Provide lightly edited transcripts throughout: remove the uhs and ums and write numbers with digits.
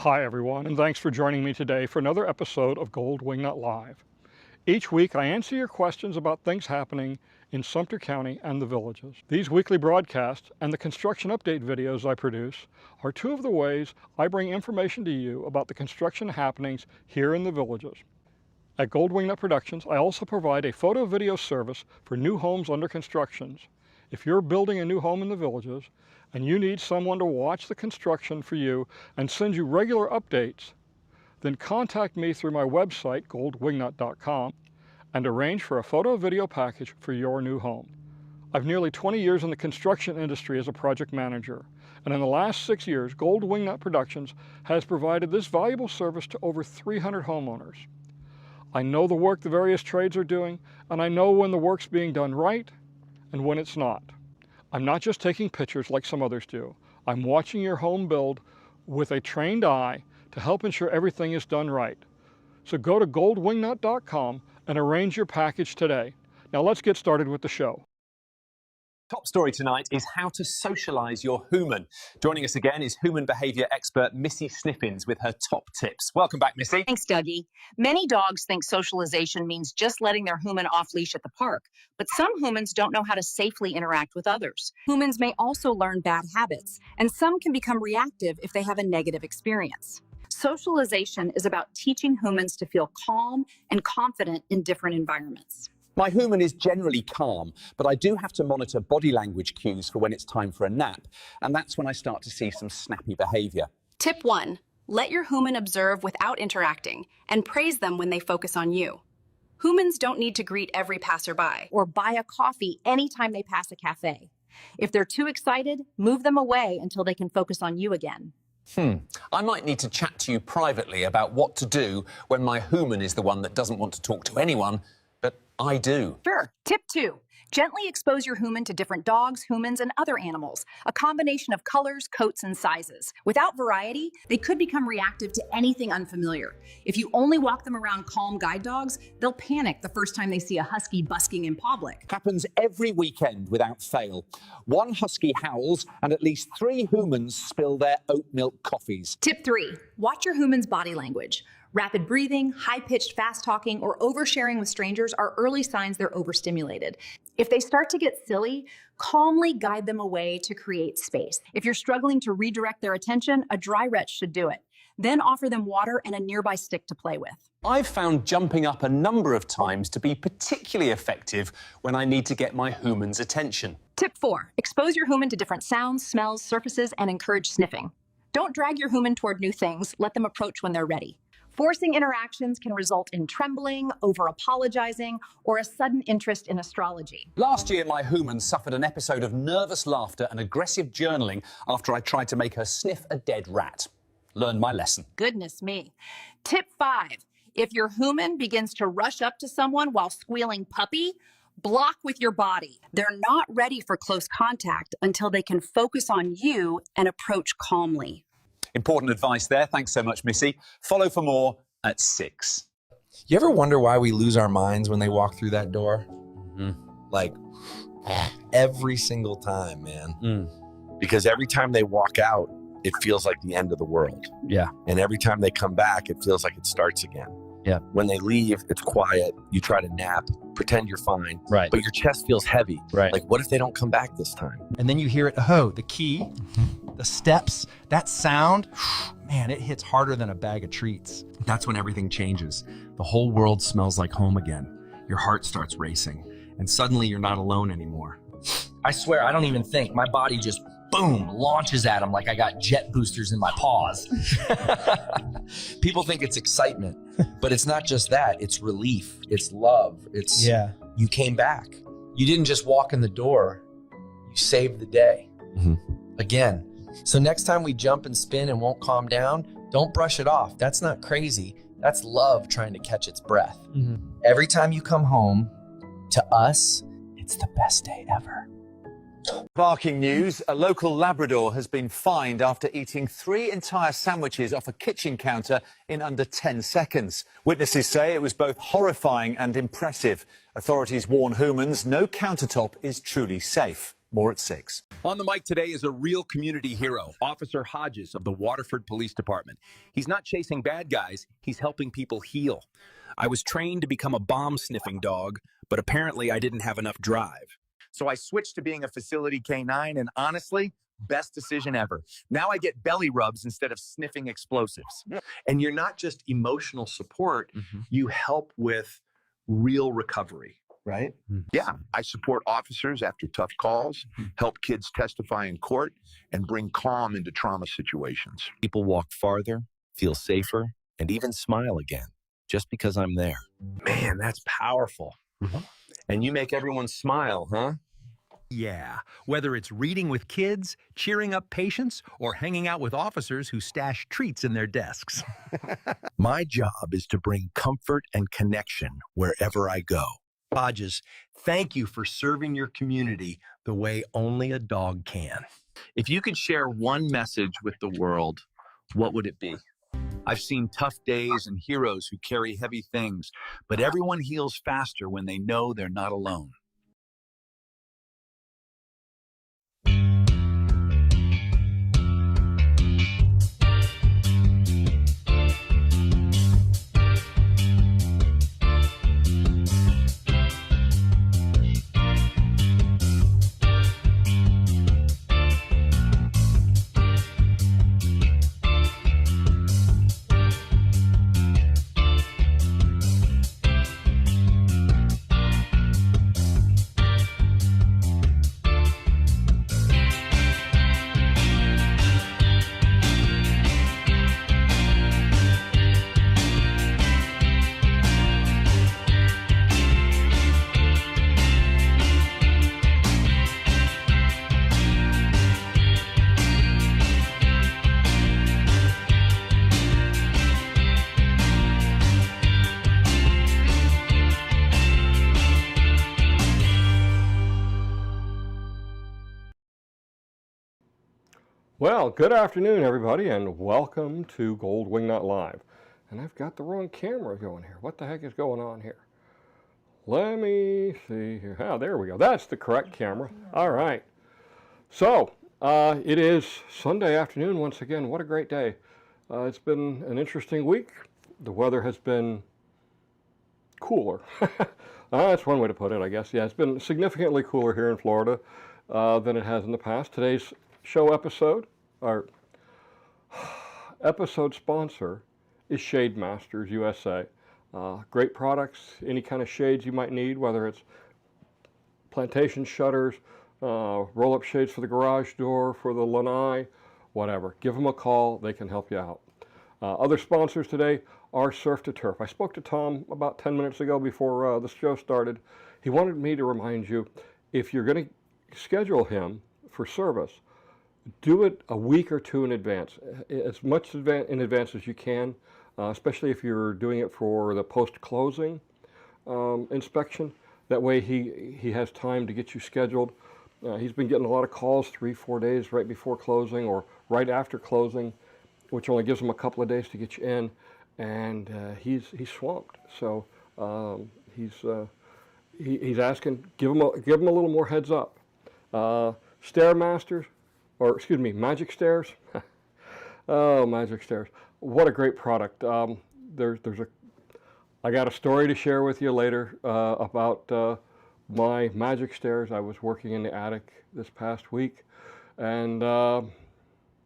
Hi everyone, and thanks for joining me today for another episode of Gold Wingnut Live. Each week I answer your questions about things happening in Sumter County and the villages. These weekly broadcasts and the construction update videos I produce are two of the ways I bring information to you about the construction happenings here in the villages. At Gold Wingnut Productions, I also provide a photo video service for new homes under construction. If you're building a new home in the villages and you need someone to watch the construction for you and send you regular updates, then contact me through my website, goldwingnut.com, and arrange for a photo video package for your new home. I've nearly 20 years in the construction industry as a project manager, and in the last 6 years, Gold Wingnut Productions has provided this valuable service to over 300 homeowners. I know the work the various trades are doing, and I know when the work's being done right and when it's not. I'm not just taking pictures like some others do. I'm watching your home build with a trained eye to help ensure everything is done right. So go to goldwingnut.com and arrange your package today. Now let's get started with the show. Top story tonight is how to socialise your human. Joining us again is human behaviour expert Missy Sniffins with her top tips. Welcome back, Missy. Thanks, Dougie. Many dogs think socialization means just letting their human off leash at the park, but some humans don't know how to safely interact with others. Humans may also learn bad habits, and some can become reactive if they have a negative experience. Socialization is about teaching humans to feel calm and confident in different environments. My human is generally calm, but I do have to monitor body language cues for when it's time for a nap, and that's when I start to see some snappy behaviour. Tip 1. Let your human observe without interacting, and praise them when they focus on you. Humans don't need to greet every passerby or buy a coffee anytime they pass a cafe. If they're too excited, move them away until they can focus on you again. I might need to chat to you privately about what to do when my human is the one that doesn't want to talk to anyone, but I do. Sure. Tip 2. Gently expose your human to different dogs, humans, and other animals, a combination of colors, coats, and sizes. Without variety, they could become reactive to anything unfamiliar. If you only walk them around calm guide dogs, they'll panic the first time they see a husky busking in public. Happens every weekend without fail. One husky howls and at least 3 humans spill their oat milk coffees. Tip 3. Watch your human's body language. Rapid breathing, high-pitched fast talking, or oversharing with strangers are early signs they're overstimulated. If they start to get silly, calmly guide them away to create space. If you're struggling to redirect their attention, a dry retch should do it. Then offer them water and a nearby stick to play with. I've found jumping up a number of times to be particularly effective when I need to get my human's attention. Tip 4. Expose your human to different sounds, smells, surfaces, and encourage sniffing. Don't drag your human toward new things. Let them approach when they're ready. Forcing interactions can result in trembling, over-apologizing, or a sudden interest in astrology. Last year, my human suffered an episode of nervous laughter and aggressive journaling after I tried to make her sniff a dead rat. Learned my lesson. Goodness me. Tip 5. If your human begins to rush up to someone while squealing puppy, block with your body. They're not ready for close contact until they can focus on you and approach calmly. Important advice there. Thanks so much, Missy. Follow for more at 6. You ever wonder why we lose our minds when they walk through that door? Like, every single time, man. Because every time they walk out, it feels like the end of the world. Yeah. And every time they come back, it feels like it starts again. Yeah. When they leave, it's quiet. You try to nap, pretend you're fine. Right. But your chest feels heavy. Right. Like, what if they don't come back this time? And then you hear it, the key, the steps, that sound, man, it hits harder than a bag of treats. That's when everything changes. The whole world smells like home again. Your heart starts racing. And suddenly you're not alone anymore. I swear, I don't even think. My body just, boom, launches at them like I got jet boosters in my paws. People think it's excitement, but it's not just that. It's relief. It's love. It's you came back. You didn't just walk in the door. You saved the day. Again. So next time we jump and spin and won't calm down, don't brush it off. That's not crazy. That's love trying to catch its breath. Every time you come home, to us, it's the best day ever. Barking news, a local Labrador has been fined after eating 3 entire sandwiches off a kitchen counter in under 10 seconds. Witnesses say it was both horrifying and impressive. Authorities warn humans no countertop is truly safe. More at 6. On the mic today is a real community hero, Officer Hodges of the Waterford Police Department. He's not chasing bad guys, he's helping people heal. I was trained to become a bomb-sniffing dog, but apparently I didn't have enough drive. So I switched to being a facility canine, and honestly, best decision ever. Now I get belly rubs instead of sniffing explosives. And you're not just emotional support, you help with real recovery, right? Yeah, I support officers after tough calls, help kids testify in court, and bring calm into trauma situations. People walk farther, feel safer, and even smile again, just because I'm there. Man, that's powerful. And you make everyone smile, huh? Yeah, whether it's reading with kids, cheering up patients, or hanging out with officers who stash treats in their desks. My job is to bring comfort and connection wherever I go. Hodges, thank you for serving your community the way only a dog can. If you could share one message with the world, what would it be? I've seen tough days and heroes who carry heavy things, but everyone heals faster when they know they're not alone. Well, good afternoon, everybody, and welcome to Gold Wingnut Live. And I've got the wrong camera going here. What the heck is going on here? Let me see here. Oh, there we go. That's the correct camera. All right. So, it is Sunday afternoon once again. What a great day. It's been an interesting week. The weather has been cooler. That's one way to put it, I guess. Yeah, it's been significantly cooler here in Florida than it has in the past. Today's show episode, our episode sponsor is Shade Masters USA. Great products, any kind of shades you might need, whether it's plantation shutters, roll-up shades for the garage door, for the lanai, whatever. Give them a call, they can help you out. Other sponsors today are Surf to Turf. I spoke to Tom about 10 minutes ago before the show started. He wanted me to remind you, if you're going to schedule him for service, do it a week or two in advance, as much in advance as you can, especially if you're doing it for the post-closing inspection. That way he has time to get you scheduled. He's been getting a lot of calls 3-4 days right before closing or right after closing, which only gives him a couple of days to get you in, and he's swamped. So he's asking, give him a little more heads up. Stairmasters, or excuse me, Magic Stairs. Oh, Magic Stairs. What a great product. I got a story to share with you later about my Magic Stairs. I was working in the attic this past week, and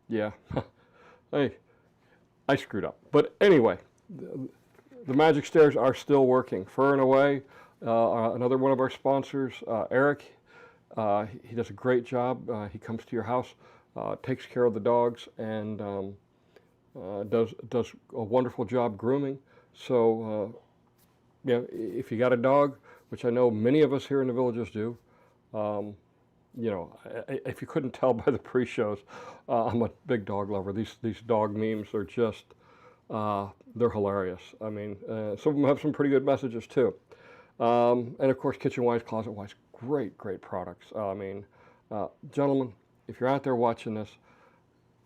yeah, hey, I screwed up. But anyway, the Magic Stairs are still working. Fur and Away, another one of our sponsors, Eric. He does a great job. He comes to your house, takes care of the dogs, and does a wonderful job grooming. So, yeah, if you got a dog, which I know many of us here in the villages do, you know, if you couldn't tell by the pre-shows, I'm a big dog lover. These dog memes are just, they're hilarious. I mean, some of them have some pretty good messages too. And of course, Kitchen-Wise, Closet-Wise, great products. I mean, gentlemen, if you're out there watching this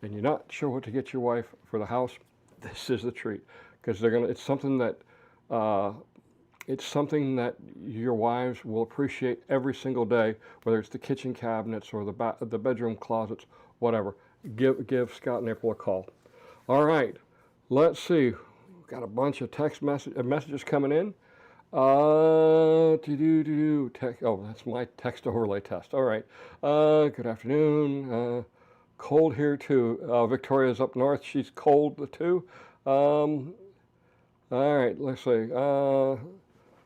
and you're not sure what to get your wife for the house, this is the treat, because it's something that it's something that your wives will appreciate every single day, whether it's the kitchen cabinets or the bedroom closets, whatever. Give Scott and April a call. All right, let's see. We've got a bunch of messages coming in. Oh, that's my text overlay test. All right. Good afternoon. Cold here too. Victoria's up north. She's cold too. All right. Let's see.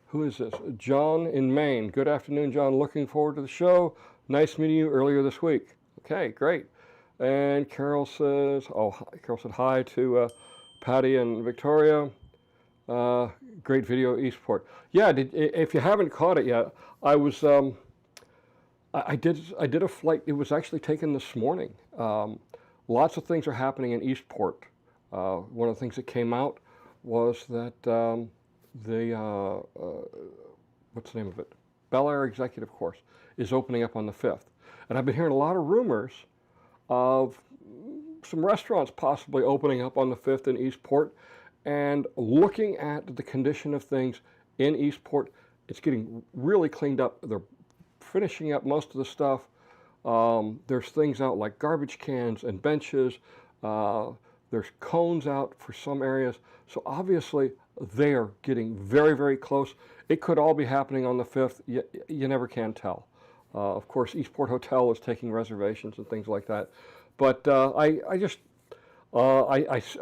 Who is this? John in Maine. Good afternoon, John. Looking forward to the show. Nice meeting you earlier this week. Okay, great. And Carol says, Carol said hi to Patty and Victoria. Great video, Eastport. Yeah, if you haven't caught it yet, I was I did a flight. It was actually taken this morning. Lots of things are happening in Eastport. One of the things that came out was that what's the name of it? Bel Air Executive Course is opening up on the 5th, and I've been hearing a lot of rumors of some restaurants possibly opening up on the 5th in Eastport. And looking at the condition of things in Eastport, it's getting really cleaned up. They're finishing up most of the stuff. There's things out like garbage cans and benches. There's cones out for some areas. So obviously they are getting very, very close. It could all be happening on the 5th. You never can tell. Of course, Eastport Hotel is taking reservations and things like that. But I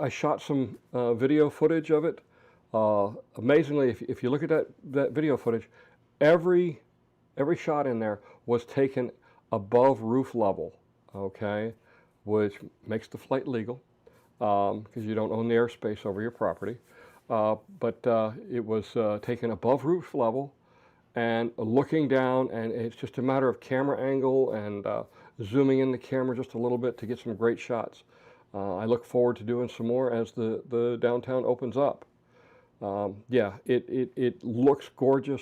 shot some video footage of it. Amazingly, if you look at that video footage, every shot in there was taken above roof level, okay, which makes the flight legal because you don't own the airspace over your property. But it was taken above roof level and looking down, and it's just a matter of camera angle and zooming in the camera just a little bit to get some great shots. I look forward to doing some more as the downtown opens up. Yeah, it looks gorgeous.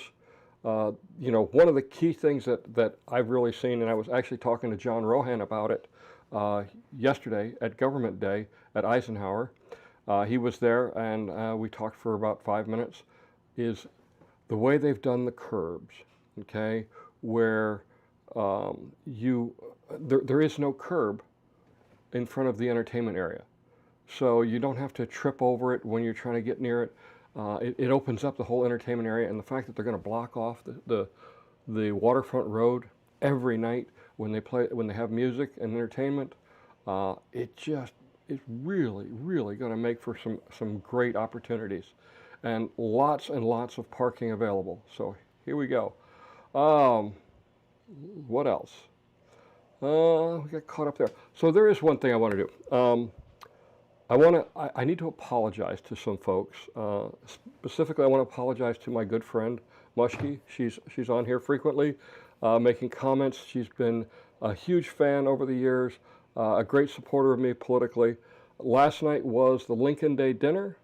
You know, one of the key things that I've really seen, and I was actually talking to John Rohan about it yesterday at Government Day at Eisenhower. He was there, and we talked for about 5 minutes, is the way they've done the curbs, okay, where there is no curb in front of the entertainment area. So you don't have to trip over it when you're trying to get near it. It opens up the whole entertainment area, and the fact that they're going to block off the waterfront road every night when they have music and entertainment, it's really going to make for some great opportunities, and lots of parking available. So here we go. What else? We got caught up there. So there is one thing I want to do. I need to apologize to some folks. Specifically, I want to apologize to my good friend Mushki. She's on here frequently, making comments. She's been a huge fan over the years, a great supporter of me politically. Last night was the Lincoln Day dinner.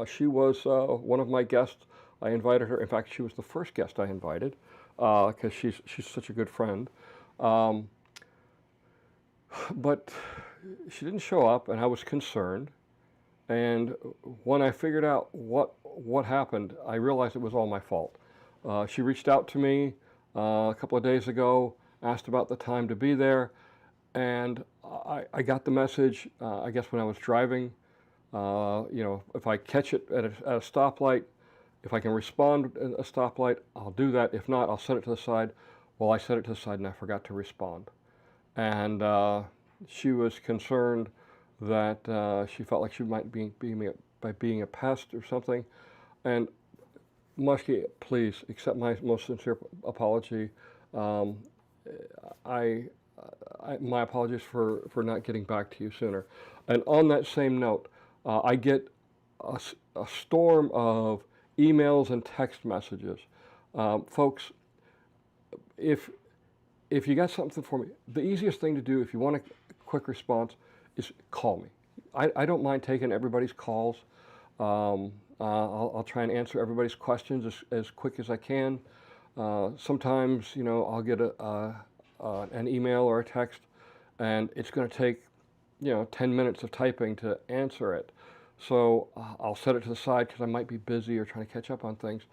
She was one of my guests. I invited her. In fact, she was the first guest I invited because she's such a good friend. But she didn't show up, and I was concerned. And when I figured out what happened, I realized it was all my fault. She reached out to me a couple of days ago, asked about the time to be there, and I got the message, I guess when I was driving. You know, if I catch it at a stoplight, if I can respond at a stoplight, I'll do that. If not, I'll set it to the side. Well, I set it to the side and I forgot to respond. And she was concerned that she felt like she might be being a pest or something. And Muskie, please accept my most sincere apology. My apologies for not getting back to you sooner. And on that same note, I get a storm of emails and text messages. Folks, if you got something for me, the easiest thing to do if you want a quick response is call me. I don't mind taking everybody's calls. I'll try and answer everybody's questions as quick as I can. Sometimes, you know, I'll get an email or a text, and it's going to take, you know, 10 minutes of typing to answer it. So I'll set it to the side because I might be busy or trying to catch up on things,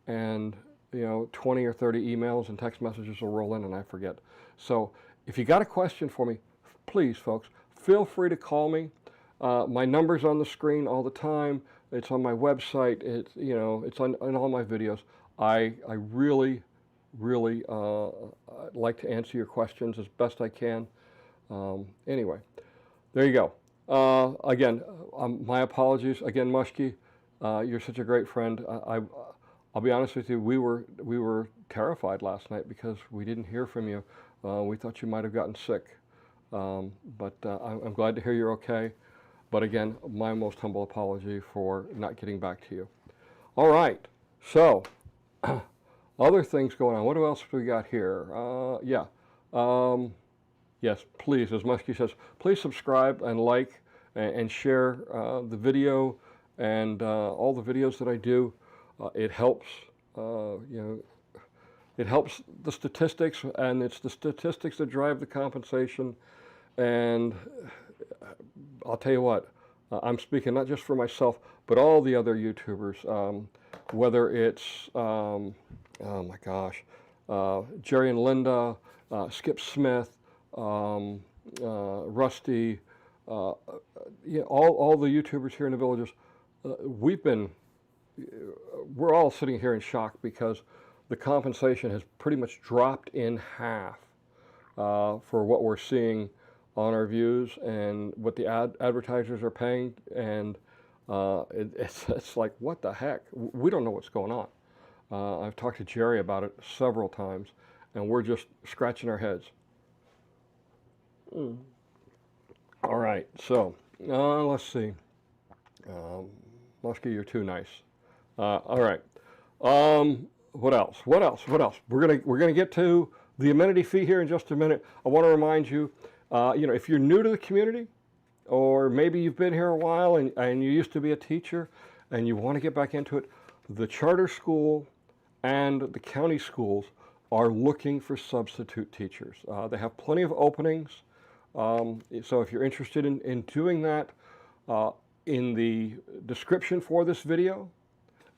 and 20 or 30 emails and text messages will roll in and I forget. So if you got a question for me, please, folks, feel free to call me. My number's on the screen all the time. It's on my website. It's it's on all my videos. I really like to answer your questions as best I can. Anyway, there you go. Again, my apologies. Again, Mushki, you're such a great friend. I'll be honest with you. We were terrified last night because we didn't hear from you. We thought you might have gotten sick, but I'm glad to hear you're okay. But again, my most humble apology for not getting back to you. All right, so other things going on. What else do we got here? Yes, please, as Muskie says, please subscribe and like and share the video and all the videos that I do. It helps, it helps the statistics, and it's the statistics that drive the compensation. And I'll tell you what, I'm speaking not just for myself, but all the other YouTubers, whether it's, oh my gosh, Jerry and Linda, Skip Smith, Rusty, all the YouTubers here in the villages, we're all sitting here in shock because the compensation has pretty much dropped in half for what we're seeing on our views and what the advertisers are paying, and it's like, what the heck? We don't know what's going on. I've talked to Jerry about it several times, and we're just scratching our heads. All right, so let's see. Muskie, you're too nice. All right. What else? We're gonna get to the amenity fee here in just a minute. I want to remind you, if you're new to the community, or maybe you've been here a while and you used to be a teacher and you want to get back into it, the charter school and the county schools are looking for substitute teachers. They have plenty of openings. So if you're interested in doing that, in the description for this video,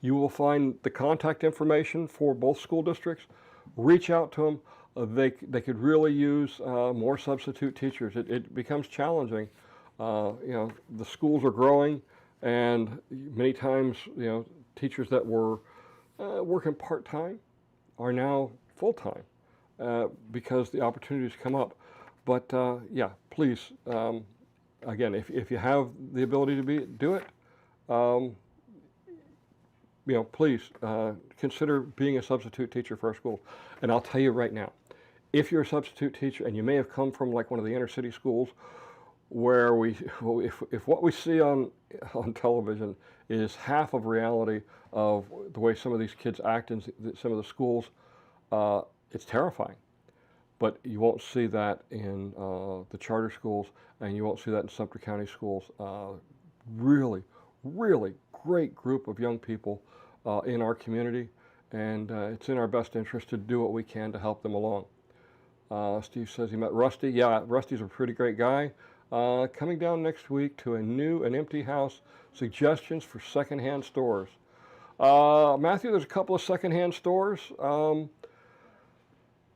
you will find the contact information for both school districts. Reach out to them. They could really use more substitute teachers. It becomes challenging. The schools are growing, and many times, teachers that were working part-time are now full-time because the opportunities come up. But yeah, please, again, if you have the ability to do it, please consider being a substitute teacher for our schools. And I'll tell you right now, if you're a substitute teacher and you may have come from like one of the inner city schools where if what we see on television is half of reality of the way some of these kids act in some of the schools, it's terrifying. But you won't see that in the charter schools, and you won't see that in Sumter County schools. Really, really great group of young people in our community, and it's in our best interest to do what we can to help them along. Steve says he met Rusty. Yeah, Rusty's a pretty great guy. Coming down next week to a new and empty house. Suggestions for secondhand stores. Matthew, there's a couple of secondhand stores.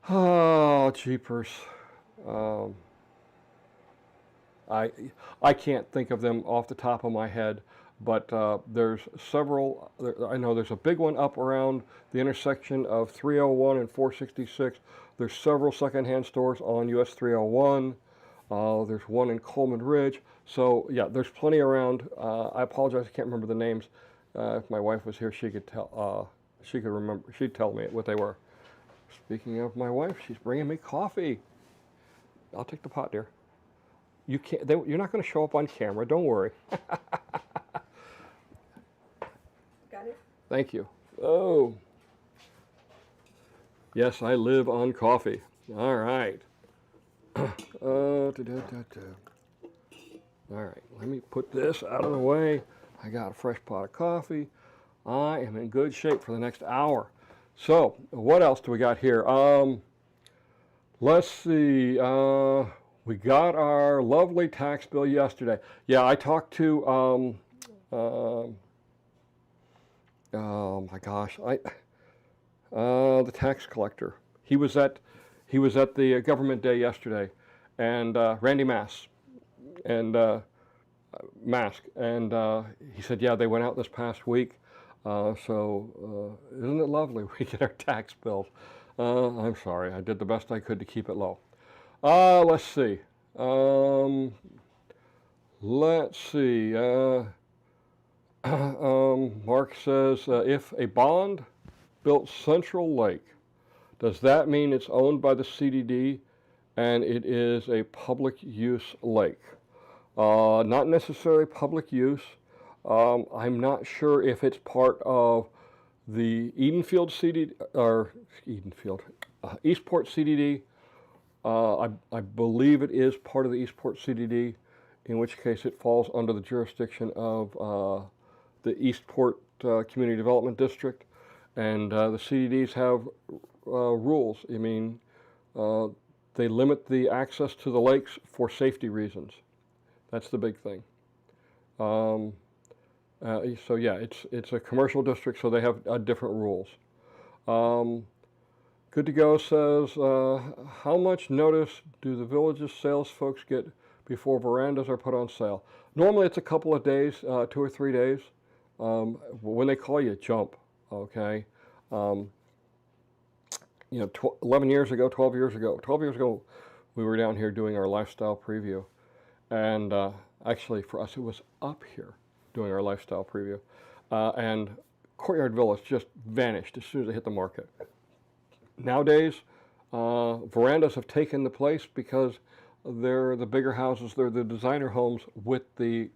Oh, jeepers. I can't think of them off the top of my head, but there's several. I know there's a big one up around the intersection of 301 and 466. There's several secondhand stores on US 301. There's one in Coleman Ridge. So yeah, there's plenty around. I apologize, I can't remember the names. If my wife was here, she could tell. She could remember. She'd tell me what they were. Speaking of my wife, she's bringing me coffee. I'll take the pot, dear. You can't. You're not going to show up on camera. Don't worry. Got it. Thank you. Oh. Yes, I live on coffee. All right. All right. Let me put this out of the way. I got a fresh pot of coffee. I am in good shape for the next hour. So, what else do we got here? Let's see. We got our lovely tax bill yesterday. Yeah, I talked to, oh my gosh, The tax collector. He was at the government day yesterday, and Randy Mask, and he said, yeah, they went out this past week. So isn't it lovely? We get our tax bills. I'm sorry, I did the best I could to keep it low. Let's see. Mark says, if a bond built Central Lake, does that mean it's owned by the CDD and it is a public use lake? Not necessarily public use. I'm not sure if it's part of the Edenfield CDD or Eastport CDD. I believe it is part of the Eastport CDD, in which case it falls under the jurisdiction of the Eastport Community Development District, and the CDDs have rules. I mean, they limit the access to the lakes for safety reasons. That's the big thing. So yeah, it's a commercial district, so they have different rules. Good to Go says, how much notice do the village's sales folks get before verandas are put on sale? Normally it's a couple of days, 2 or 3 days. When they call you, jump, okay? 11 years ago, 12 years ago, we were down here doing our lifestyle preview. And actually for us, it was up here doing our lifestyle preview. And Courtyard Villas just vanished as soon as they hit the market. Nowadays, verandas have taken the place because they're the bigger houses, they're the designer homes with the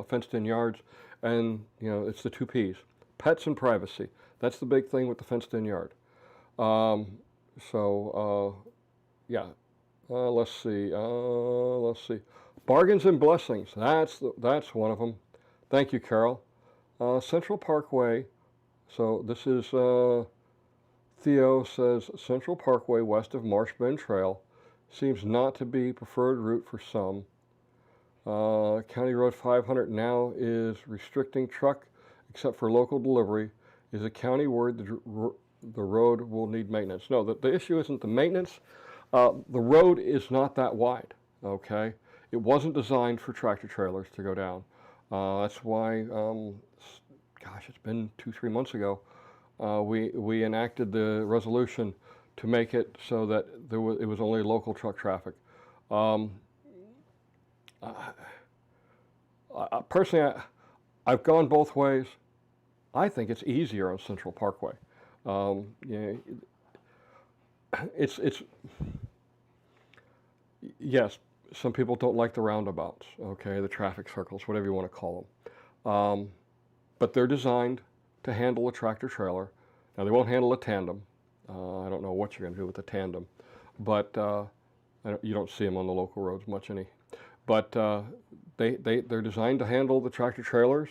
fenced-in yards, and it's the 2 Ps. Pets and privacy. That's the big thing with the fenced-in yard. Yeah. Let's see. Bargains and blessings. That's one of them. Thank you, Carol. Central Parkway. So this is Theo says Central Parkway west of Marsh Bend Trail seems not to be preferred route for some. County Road 500 now is restricting truck except for local delivery. Is the county worried the road will need maintenance? No, the issue isn't the maintenance. The road is not that wide, okay? It wasn't designed for tractor trailers to go down. That's why, gosh, it's been 2-3 months ago, we enacted the resolution to make it so that it was only local truck traffic. Personally, I've gone both ways. I think it's easier on Central Parkway. Yes, some people don't like the roundabouts, okay, the traffic circles, whatever you want to call them. But they're designed to handle a tractor trailer. Now, they won't handle a tandem. I don't know what you're going to do with a tandem, but you don't see them on the local roads much any. But they're designed to handle the tractor trailers.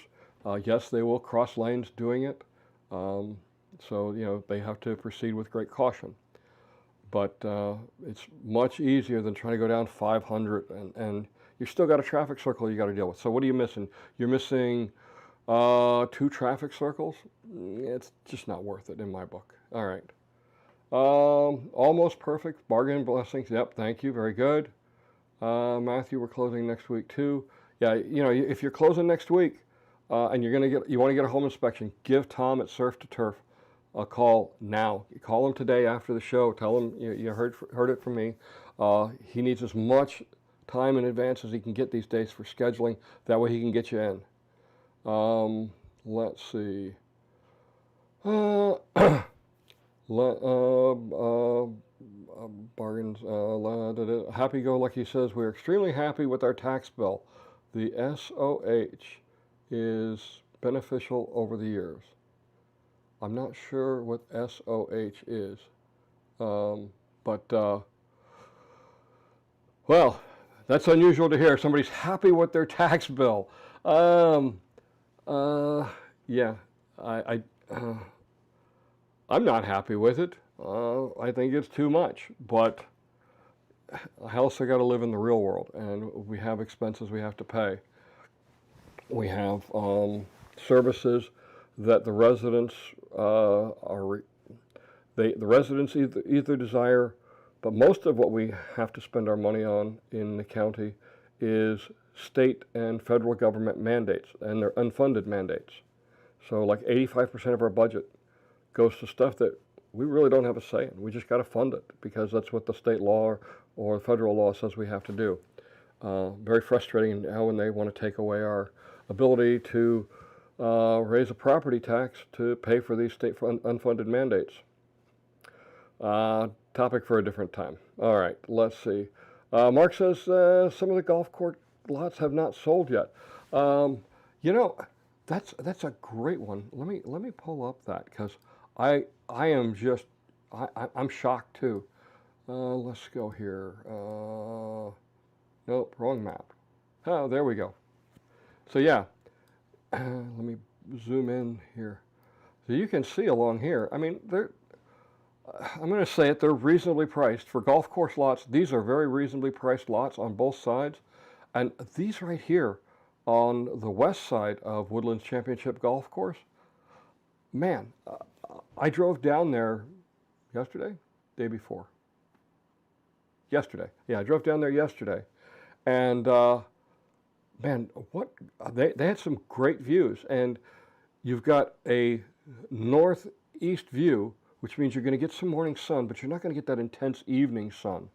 Yes, they will cross lanes doing it. So, they have to proceed with great caution. But it's much easier than trying to go down 500 and you still got a traffic circle you got to deal with. So what are you missing? You're missing 2 traffic circles? It's just not worth it in my book. All right. Almost perfect. Bargain blessings. Yep, thank you. Very good. Matthew, we're closing next week too. Yeah, if you're closing next week and you want to get a home inspection, give Tom at Surf to Turf a call now. You call him today after the show. Tell him you heard it from me. He needs as much time in advance as he can get these days for scheduling. That way he can get you in. Let's see. Bargains. Happy-go-lucky says, we're extremely happy with our tax bill. The SOH is beneficial over the years. I'm not sure what SOH is, but well, that's unusual to hear. Somebody's happy with their tax bill. Yeah, I'm not happy with it. I think it's too much, but I also got to live in the real world, and we have expenses we have to pay. We have services that the residents the residents either desire, but most of what we have to spend our money on in the county is state and federal government mandates, and they're unfunded mandates. So like 85% of our budget goes to stuff that we really don't have a say in. We just got to fund it because that's what the state law or federal law says we have to do. Very frustrating now when they want to take away our ability to raise a property tax to pay for these state unfunded mandates. Topic for a different time. All right, let's see. Mark says some of the golf course lots have not sold yet. You know, that's a great one. Let me pull up that because I am just I'm shocked too. Let's go here. Nope, wrong map. Oh, there we go. So yeah, let me zoom in here. So you can see along here. I mean, I'm going to say it. They're reasonably priced for golf course lots. These are very reasonably priced lots on both sides, and these right here on the west side of Woodlands Championship Golf Course. Man, I drove down there yesterday, day before. Yesterday, yeah, I drove down there yesterday, and man, what they had some great views, and you've got a northeast view, which means you're going to get some morning sun, but you're not going to get that intense evening sun,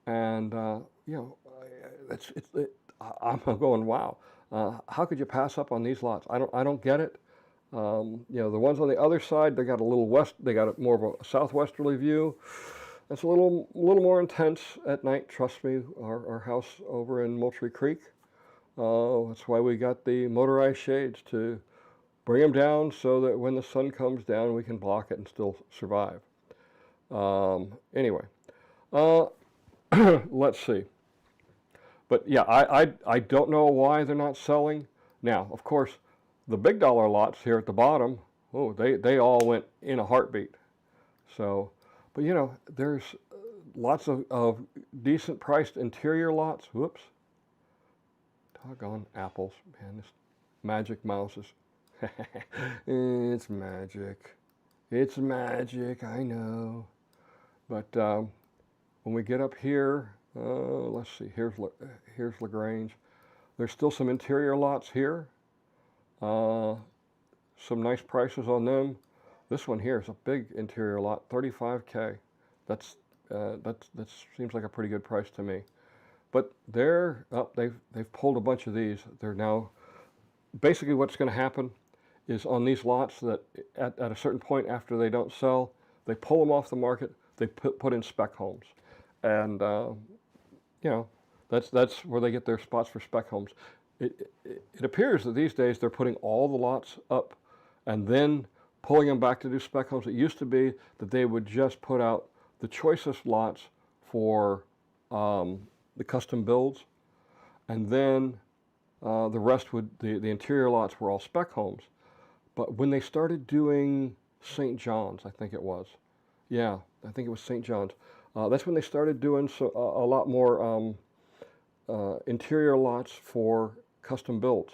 and you know, I'm going, wow, how could you pass up on these lots? I don't get it. You know, the ones on the other side, they got a little west, they got more of a southwesterly view. It's a little more intense at night. Trust me, our house over in Moultrie Creek. That's why we got the motorized shades to bring them down so that when the sun comes down, we can block it and still survive. Anyway, let's see. But yeah, I don't know why they're not selling. Now, of course, the big dollar lots here at the bottom, oh, they all went in a heartbeat. So, but you know, there's lots of decent priced interior lots. Whoops. Doggone apples. Man, this magic mouse is... It's magic. It's magic, I know. But when we get up here, let's see, here's LaGrange. There's still some interior lots here. Some nice prices on them. This one here is a big interior lot, $35K. That seems like a pretty good price to me. But they've pulled a bunch of these. They're now, basically what's going to happen is on these lots that at a certain point after they don't sell, they pull them off the market, they put in spec homes. And, you know, that's where they get their spots for spec homes. It appears that these days they're putting all the lots up and then pulling them back to do spec homes. It used to be that they would just put out the choicest lots for the custom builds, and then the rest the interior lots were all spec homes. But when they started doing St. John's, I think it was, yeah, I think it was St. John's, that's when they started doing a lot more interior lots for custom builds.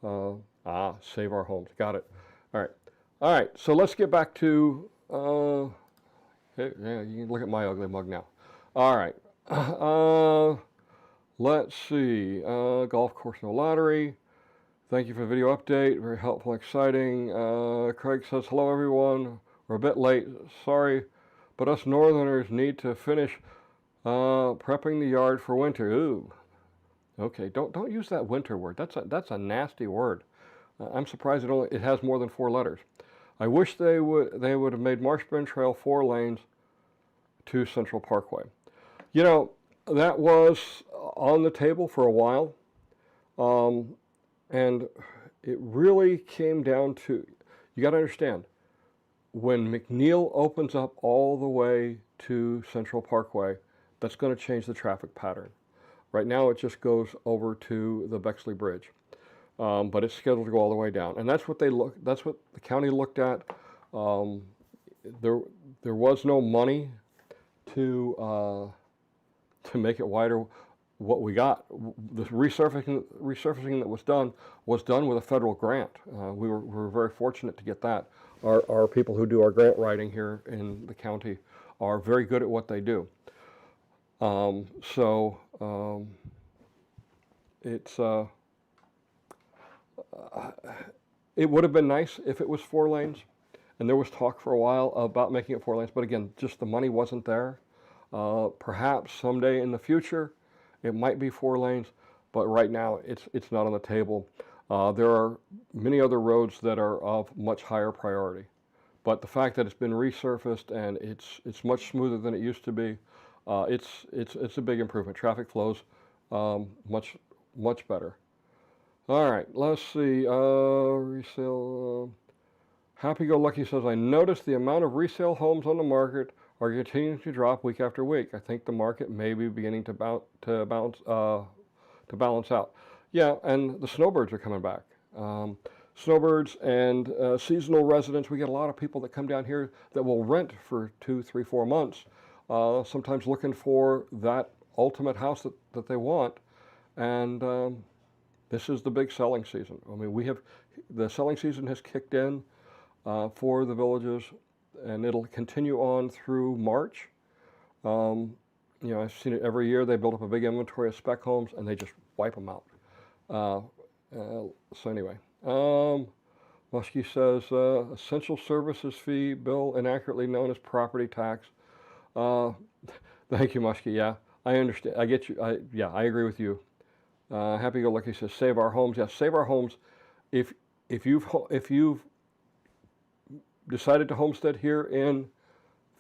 Save our homes, got it. All right, so let's get back to, yeah, you can look at my ugly mug now. All right, let's see, golf course no lottery. Thank you for the video update, very helpful and exciting. Craig says, hello everyone, we're a bit late, sorry, but us northerners need to finish prepping the yard for winter. Ooh, okay, don't use that winter word, that's a nasty word. I'm surprised it has more than 4 letters. I wish they would have made Marshburn Trail 4 lanes to Central Parkway. You know, that was on the table for a while, and it really came down to, you got to understand, when McNeil opens up all the way to Central Parkway, that's going to change the traffic pattern. Right now it just goes over to the Bexley Bridge. But it's scheduled to go all the way down, and that's what the county looked at. There was no money to make it wider. What we got, the resurfacing that was done with a federal grant. We were very fortunate to get that. our people who do our grant writing here in the county are very good at what they do. It would have been nice if it was 4 lanes, and there was talk for a while about making it 4 lanes, but again, just the money wasn't there. Perhaps someday in the future it might be 4 lanes, but right now it's not on the table. There are many other roads that are of much higher priority, but the fact that it's been resurfaced and it's much smoother than it used to be, it's a big improvement. Traffic flows much better. All right, let's see. Resale. Happy Go Lucky says, I noticed the amount of resale homes on the market are continuing to drop week after week. I think the market may be beginning to balance out. Yeah, and the snowbirds are coming back. Snowbirds and seasonal residents. We get a lot of people that come down here that will rent for 2, 3, 4 months, sometimes looking for that ultimate house that they want. And this is the big selling season. I mean, the selling season has kicked in for the villages, and it'll continue on through March. You know, I've seen it every year. They build up a big inventory of spec homes, and they just wipe them out. So anyway, Muskie says, essential services fee bill, inaccurately known as property tax. Thank you, Muskie. Yeah, I understand. I get you. Yeah, I agree with you. Happy Go Lucky says, save our homes. Yes, save our homes. If you've decided to homestead here in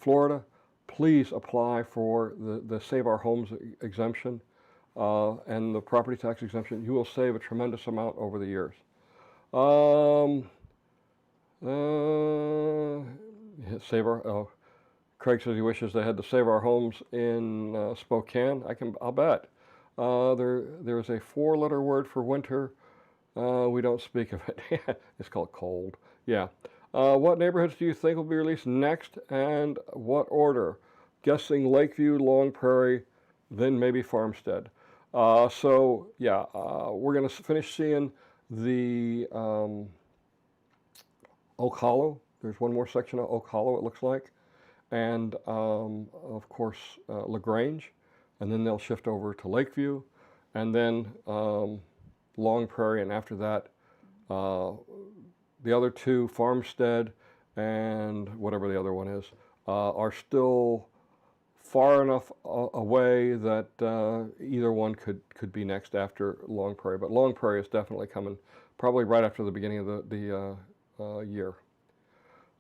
Florida, please apply for the Save Our Homes exemption and the property tax exemption. You will save a tremendous amount over the years. Craig says he wishes they had the Save Our Homes in Spokane. I'll bet. There's a 4-letter word for winter. We don't speak of it. It's called cold. Yeah. What neighborhoods do you think will be released next, and what order? Guessing Lakeview, Long Prairie, then maybe Farmstead. So yeah, we're going to finish seeing the Oak Hollow. There's one more section of Oak Hollow, it looks like, and of course LaGrange, and then they'll shift over to Lakeview, and then Long Prairie, and after that the other 2, Farmstead and whatever the other one is, are still far enough away that either one could be next after Long Prairie. But Long Prairie is definitely coming, probably right after the beginning of the year.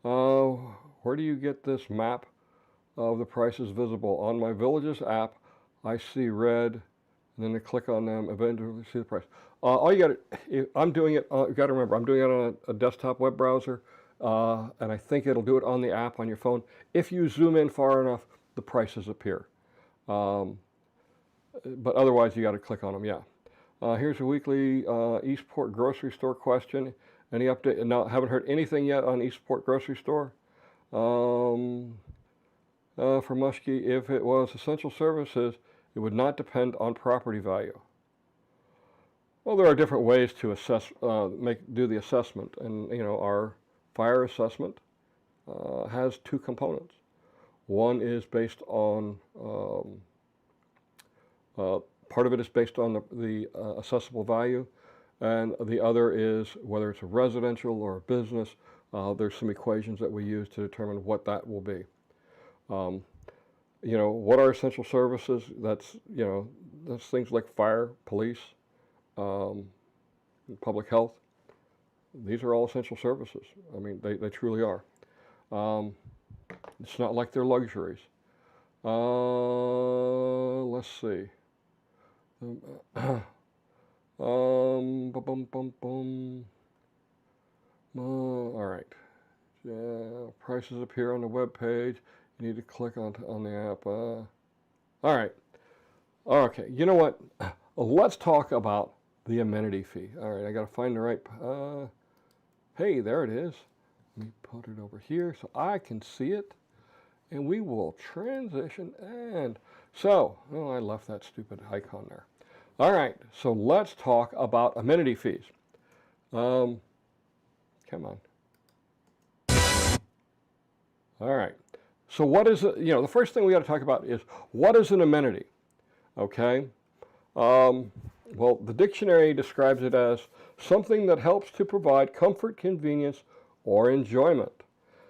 Where do you get this map of the prices visible? On my Villages app, I see red, and then I click on them, eventually see the price. All you got to, I'm doing it, you got to remember, I'm doing it on a desktop web browser, and I think it'll do it on the app on your phone. If you zoom in far enough, the prices appear. But otherwise, you got to click on them, yeah. Here's a weekly Eastport grocery store question. Any update? No, haven't heard anything yet on Eastport grocery store. For Muskie, if it was essential services, it would not depend on property value. Well, there are different ways to assess, do the assessment, and you know, our fire assessment has 2 components. One is based on part of it is based on the assessable value, and the other is whether it's a residential or a business. There's some equations that we use to determine what that will be. You know, what are essential services? That's, you know, that's things like fire, police, public health. These are all essential services. I mean, they truly are. It's not like they're luxuries. Let's see. All right. Prices appear on the web page. You need to click on the app. All right. Okay. You know what? Let's talk about the amenity fee. All right. I got to find the right. Hey, there it is. Let me put it over here so I can see it, and we will transition. And so, oh, I left that stupid icon there. All right. So let's talk about amenity fees. Come on. All right. So what is it? You know, the first thing we got to talk about is what is an amenity? Okay. Well, the dictionary describes it as something that helps to provide comfort, convenience, or enjoyment.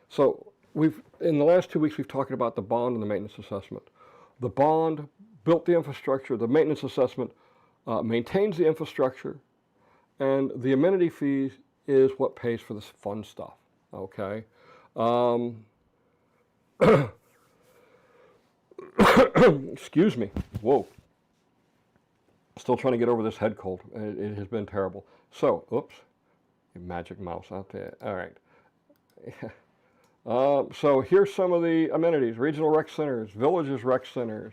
So in the last 2 weeks, we've talked about the bond and the maintenance assessment. The bond built the infrastructure. The maintenance assessment maintains the infrastructure. And the amenity fees is what pays for this fun stuff. Okay. Excuse me. Whoa. Still trying to get over this head cold. It has been terrible. So, oops. Magic mouse out there. All right. So here's some of the amenities. Regional rec centers, villages rec centers,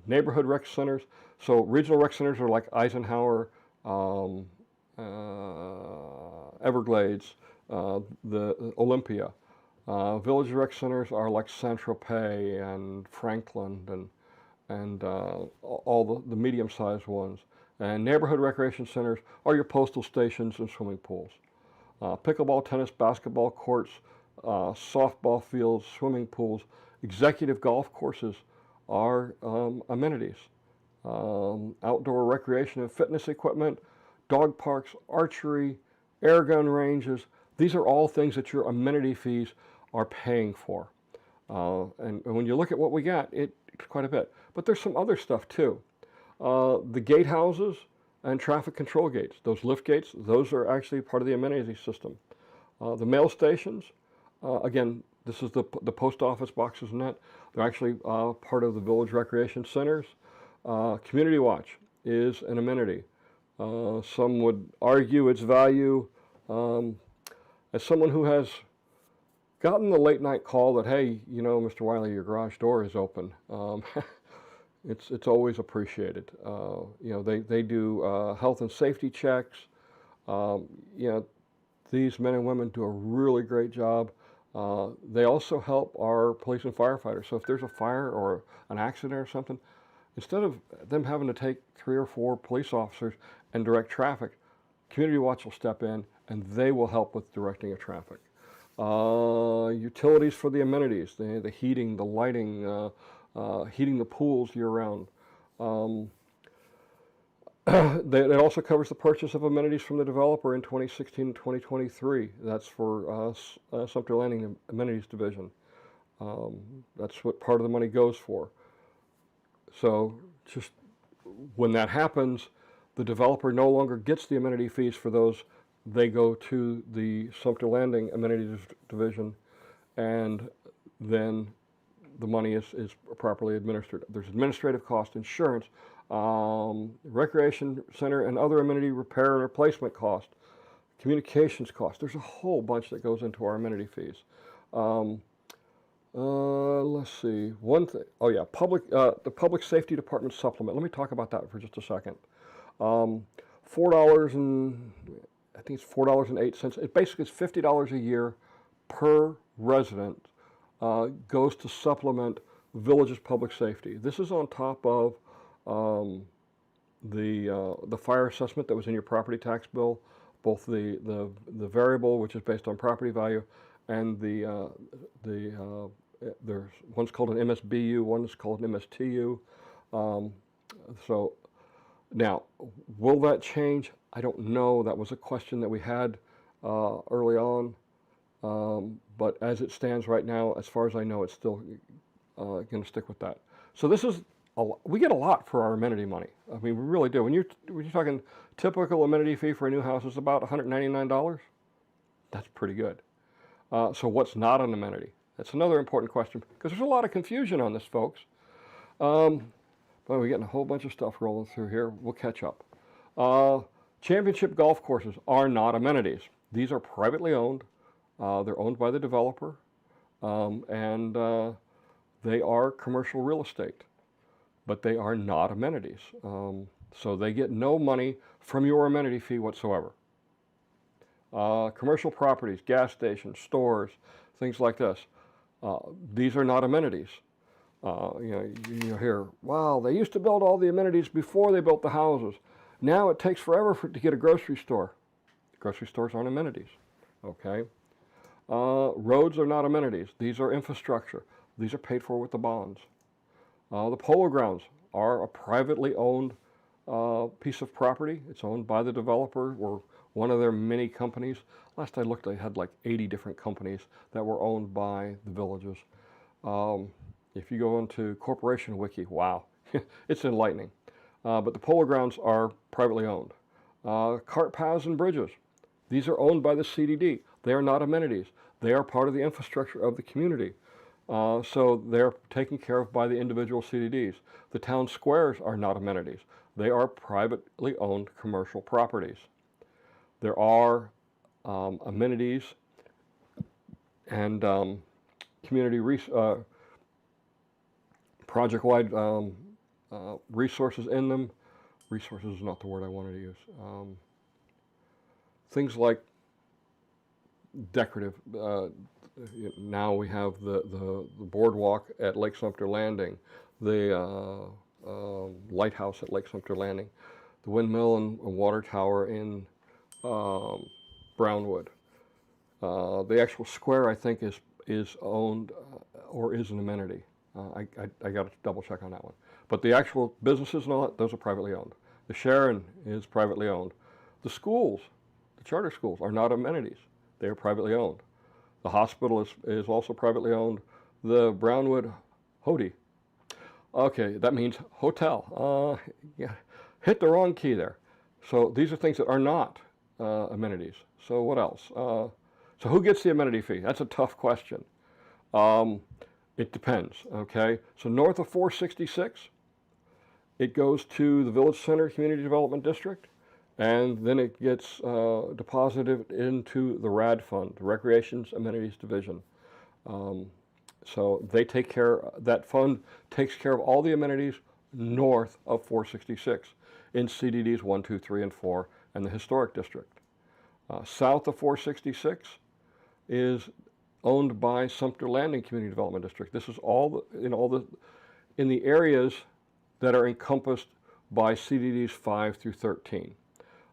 neighborhood rec centers. So regional rec centers are like Eisenhower, Everglades, the Olympia. Village rec centers are like Saint-Tropez and Franklin and all the medium-sized ones. And neighborhood recreation centers are your postal stations and swimming pools. Pickleball, tennis, basketball courts, softball fields, swimming pools, executive golf courses are amenities. Outdoor recreation and fitness equipment, dog parks, archery, air gun ranges. These are all things that your amenity fees are paying for. And when you look at what we got, it's quite a bit. But there's some other stuff too. The gatehouses and traffic control gates, those lift gates, those are actually part of the amenity system. The mail stations, again, this is the post office boxes and that. They're actually part of the village recreation centers. Community watch is an amenity. Some would argue its value. As someone who has gotten the late night call that, hey, you know, Mr. Wiley, your garage door is open, it's always appreciated. You know, they do health and safety checks. You know, these men and women do a really great job. They also help our police and firefighters. So if there's a fire or an accident or something, instead of them having to take 3 or 4 police officers and direct traffic, Community Watch will step in and they will help with directing of traffic. Utilities for the amenities, the heating, the lighting, heating the pools year-round. It also covers the purchase of amenities from the developer in 2016 and 2023. That's for Sumter Landing Amenities Division. That's what part of the money goes for. So just when that happens, the developer no longer gets the amenity fees for those. They go to the Sumter Landing Amenities Division, and then the money is properly administered. There's administrative cost, insurance, recreation center and other amenity repair and replacement cost, communications cost. There's a whole bunch that goes into our amenity fees. Let's see, one thing, oh yeah, the Public Safety Department supplement. Let me talk about that for just a second. $4 and, I think it's $4.08. It basically is $50 a year per resident goes to supplement village's public safety. This is on top of the fire assessment that was in your property tax bill, both the variable, which is based on property value, and there's one's called an MSBU, one's called an MSTU. So now, will that change? I don't know. That was a question that we had early on. But as it stands right now, as far as I know, it's still going to stick with that. So this is, we get a lot for our amenity money. I mean, we really do. When you're talking typical amenity fee for a new house is about $199. That's pretty good. So what's not an amenity? That's another important question because there's a lot of confusion on this, folks. But we're getting a whole bunch of stuff rolling through here. We'll catch up. Championship golf courses are not amenities. These are privately owned. They're owned by the developer, and they are commercial real estate, but they are not amenities. So they get no money from your amenity fee whatsoever. Commercial properties, gas stations, stores, things like this. These are not amenities. You hear, wow, they used to build all the amenities before they built the houses. Now it takes forever to get a grocery store. Grocery stores aren't amenities, okay? Roads are not amenities. These are infrastructure. These are paid for with the bonds. The polo grounds are a privately owned piece of property. It's owned by the developer or one of their many companies. Last I looked, they had like 80 different companies that were owned by the villages. If you go into Corporation Wiki, wow, it's enlightening. But the polo grounds are privately owned. Cart paths and bridges, these are owned by the CDD. They are not amenities. They are part of the infrastructure of the community. So they're taken care of by the individual CDDs. The town squares are not amenities. They are privately owned commercial properties. There are amenities and community project-wide resources in them. Resources is not the word I wanted to use. Things like decorative. Now we have the boardwalk at Lake Sumter Landing, the lighthouse at Lake Sumter Landing, the windmill and water tower in Brownwood. The actual square, I think, is owned or is an amenity. I got to double check on that one. But the actual businesses and all that, those are privately owned. The Sharon is privately owned. The schools, the charter schools, are not amenities. They are privately owned. The hospital is also privately owned. The Brownwood Hody. Okay, that means hotel. Yeah, hit the wrong key there. So these are things that are not amenities. So what else? So who gets the amenity fee? That's a tough question. It depends, okay? So north of 466, it goes to the Village Center Community Development District, and then it gets deposited into the RAD Fund, the Recreations Amenities Division. So they take care, that fund takes care of all the amenities north of 466 in CDDs 1, 2, 3, and 4, and the Historic District. South of 466 is owned by Sumter Landing Community Development District. This is all in the areas that are encompassed by CDDs 5 through 13.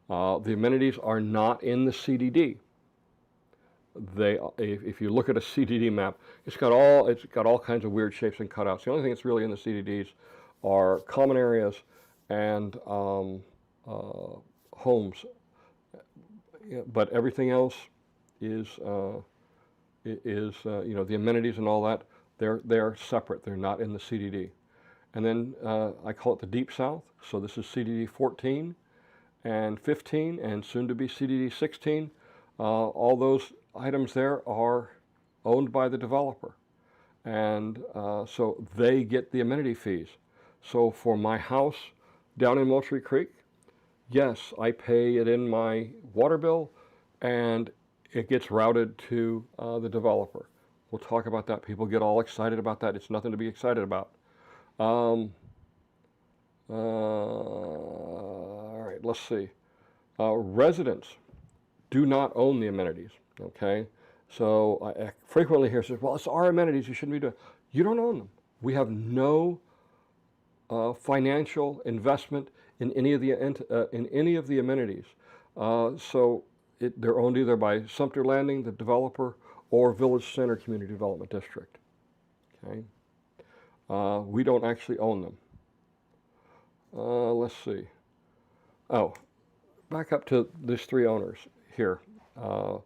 The amenities are not in the CDD. If you look at a CDD map, it's got all kinds of weird shapes and cutouts. The only thing that's really in the CDDs are common areas and homes. But everything else is the amenities and all that. They're separate. They're not in the CDD. And then I call it the Deep South. So this is CDD 14 and 15 and soon to be CDD 16. All those items there are owned by the developer. And so they get the amenity fees. So for my house down in Moultrie Creek, yes, I pay it in my water bill and it gets routed to the developer. We'll talk about that. People get all excited about that. It's nothing to be excited about. All right, let's see. Residents do not own the amenities, okay? So I frequently hear says, well, it's our amenities, you shouldn't be doing it. You don't own them. We have no financial investment in any of the amenities. So they're owned either by Sumter Landing, the developer, or Village Center Community Development District. Okay, we don't actually own them. Let's see. Oh, back up to these three owners here. The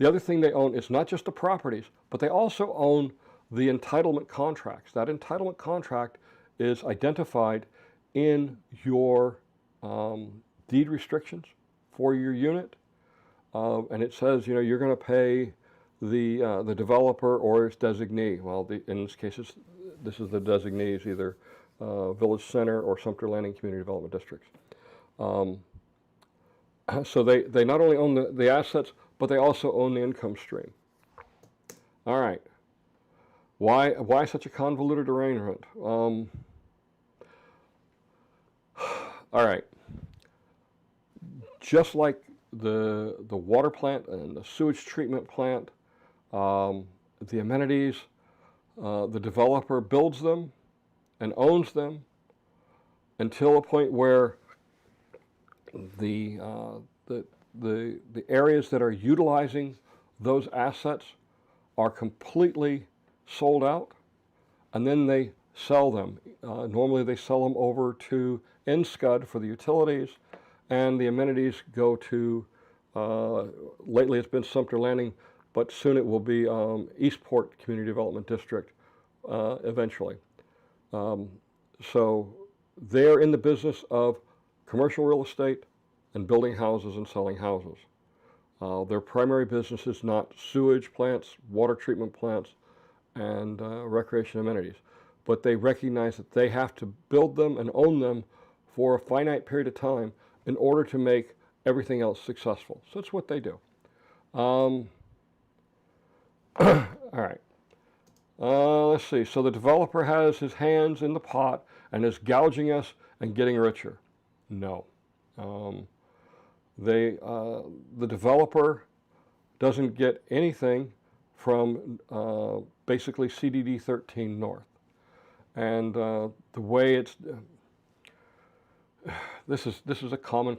other thing they own is not just the properties, but they also own the entitlement contracts. That entitlement contract is identified in your deed restrictions for your unit, and it says, you know, you're going to pay the developer or its designee. Well, in this case, this is the designees, either Village Center or Sumter Landing Community Development Districts. So they not only own the assets, but they also own the income stream. All right. Why such a convoluted arrangement? All right. Just like the water plant and the sewage treatment plant, the amenities, the developer builds them and owns them until a point where the areas that are utilizing those assets are completely sold out, and then they sell them. Normally they sell them over to NSCUD for the utilities, and the amenities go to, lately it's been Sumter Landing, but soon it will be Eastport Community Development District eventually. So they're in the business of commercial real estate and building houses and selling houses. Their primary business is not sewage plants, water treatment plants, and recreation amenities. But they recognize that they have to build them and own them for a finite period of time in order to make everything else successful. So that's what they do. All right. Let's see. So the developer has his hands in the pot and is gouging us and getting richer. No. The developer doesn't get anything from basically CDD 13 North. And the way it's, this is a common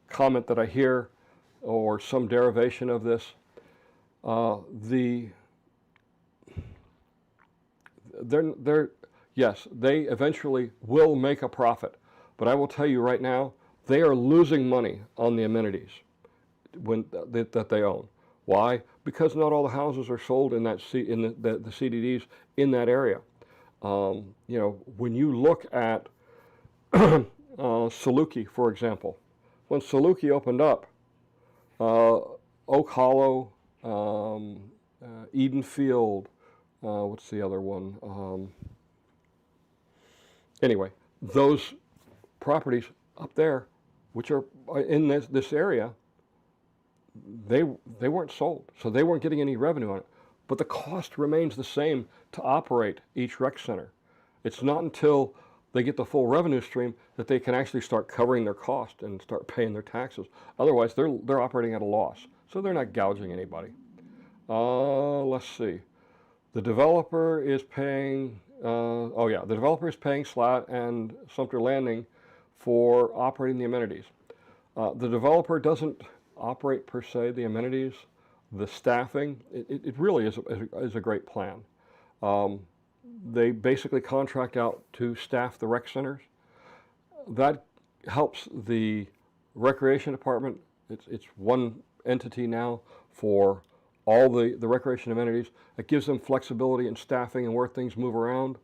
comment that I hear, or some derivation of this. Yes, they eventually will make a profit, but I will tell you right now, they are losing money on the amenities that they own. Why? Because not all the houses are sold in that the CDDs in that area. You know, when you look at Saluki, for example, when Saluki opened up, Oak Hollow, Eden Field, what's the other one? Anyway, those properties up there, which are in this area, they weren't sold, so they weren't getting any revenue on it. But the cost remains the same to operate each rec center. It's not until they get the full revenue stream that they can actually start covering their cost and start paying their taxes. Otherwise, they're operating at a loss, so they're not gouging anybody. Let's see. The developer is paying. The developer is paying SLAT and Sumter Landing for operating the amenities. The developer doesn't operate per se the amenities. The staffing, it really is a great plan. They basically contract out to staff the rec centers. That helps the recreation department. It's one entity now for all the recreation amenities. It gives them flexibility in staffing and where things move around.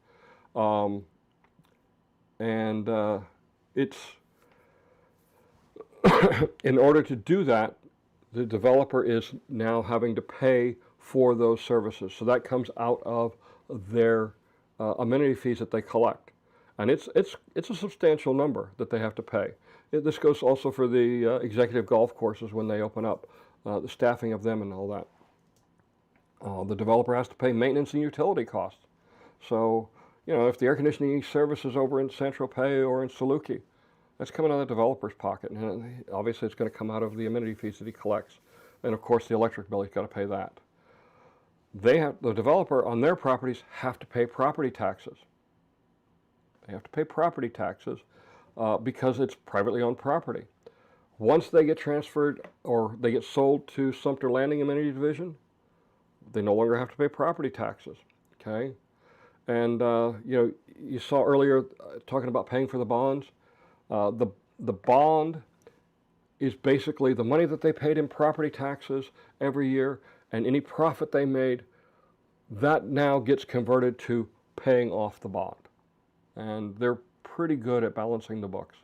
It's in order to do that, the developer is now having to pay for those services. So that comes out of their amenity fees that they collect. And it's a substantial number that they have to pay. This goes also for the executive golf courses when they open up, the staffing of them and all that. The developer has to pay maintenance and utility costs. So, you know, if the air conditioning service is over in Saint-Tropez or in Saluki, that's coming out of the developer's pocket. And obviously it's going to come out of the amenity fees that he collects. And of course the electric bill, he's got to pay that. The developer on their properties have to pay property taxes. They have to pay property taxes because it's privately owned property. Once they get transferred or they get sold to Sumter Landing Amenity Division, they no longer have to pay property taxes, okay? And, you know, you saw earlier talking about paying for the bonds. The bond is basically the money that they paid in property taxes every year, and any profit they made, that now gets converted to paying off the bond. And they're pretty good at balancing the books.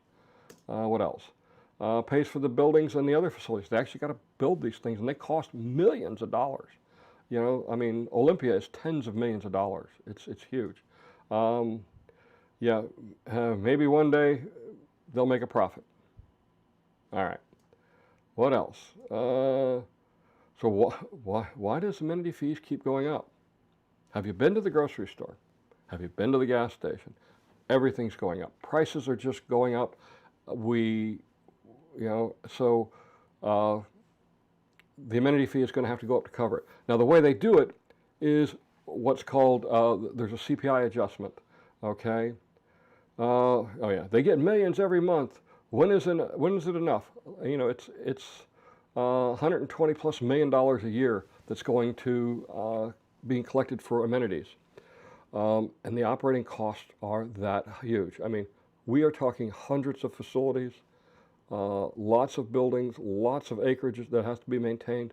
What else? Pays for the buildings and the other facilities. They actually got to build these things, and they cost millions of dollars. You know, I mean, Olympia is tens of millions of dollars. It's huge. Maybe one day they'll make a profit. All right. What else? So why does amenity fees keep going up? Have you been to the grocery store? Have you been to the gas station? Everything's going up. Prices are just going up. The amenity fee is going to have to go up to cover it. Now, the way they do it is what's called, there's a CPI adjustment, okay? They get millions every month. When is it enough? You know, it's $120+ million a year that's going to being collected for amenities. And the operating costs are that huge. I mean, we are talking hundreds of facilities, lots of buildings, lots of acreage that has to be maintained.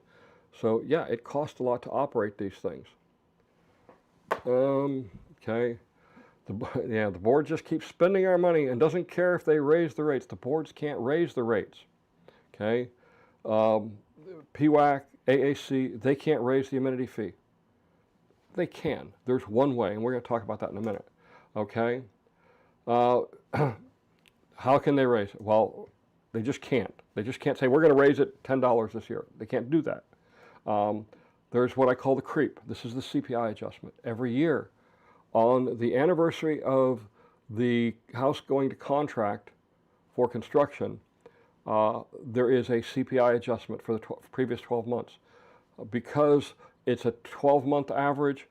So yeah, it costs a lot to operate these things. Okay. The board just keeps spending our money and doesn't care if they raise the rates. The boards can't raise the rates. Okay. PWAC, AAC, they can't raise the amenity fee. They can. There's one way, and we're going to talk about that in a minute. Okay. How can they raise it? Well, they just can't. They just can't say, we're going to raise it $10 this year. They can't do that. There's what I call the creep. This is the CPI adjustment. Every year, on the anniversary of the house going to contract for construction, there is a CPI adjustment for the previous 12 months. Because it's a 12-month average,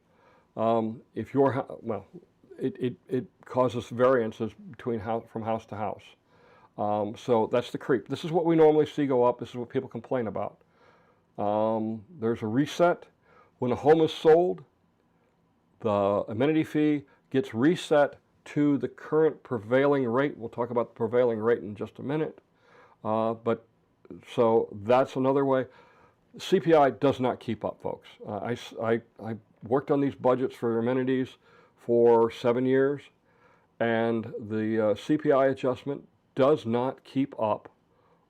if your it causes variances between from house to house. So that's the creep. This is what we normally see go up. This is what people complain about. There's a reset. When a home is sold, the amenity fee gets reset to the current prevailing rate. We'll talk about the prevailing rate in just a minute. So that's another way. CPI does not keep up, folks. I worked on these budgets for amenities for 7 years, and the CPI adjustment does not keep up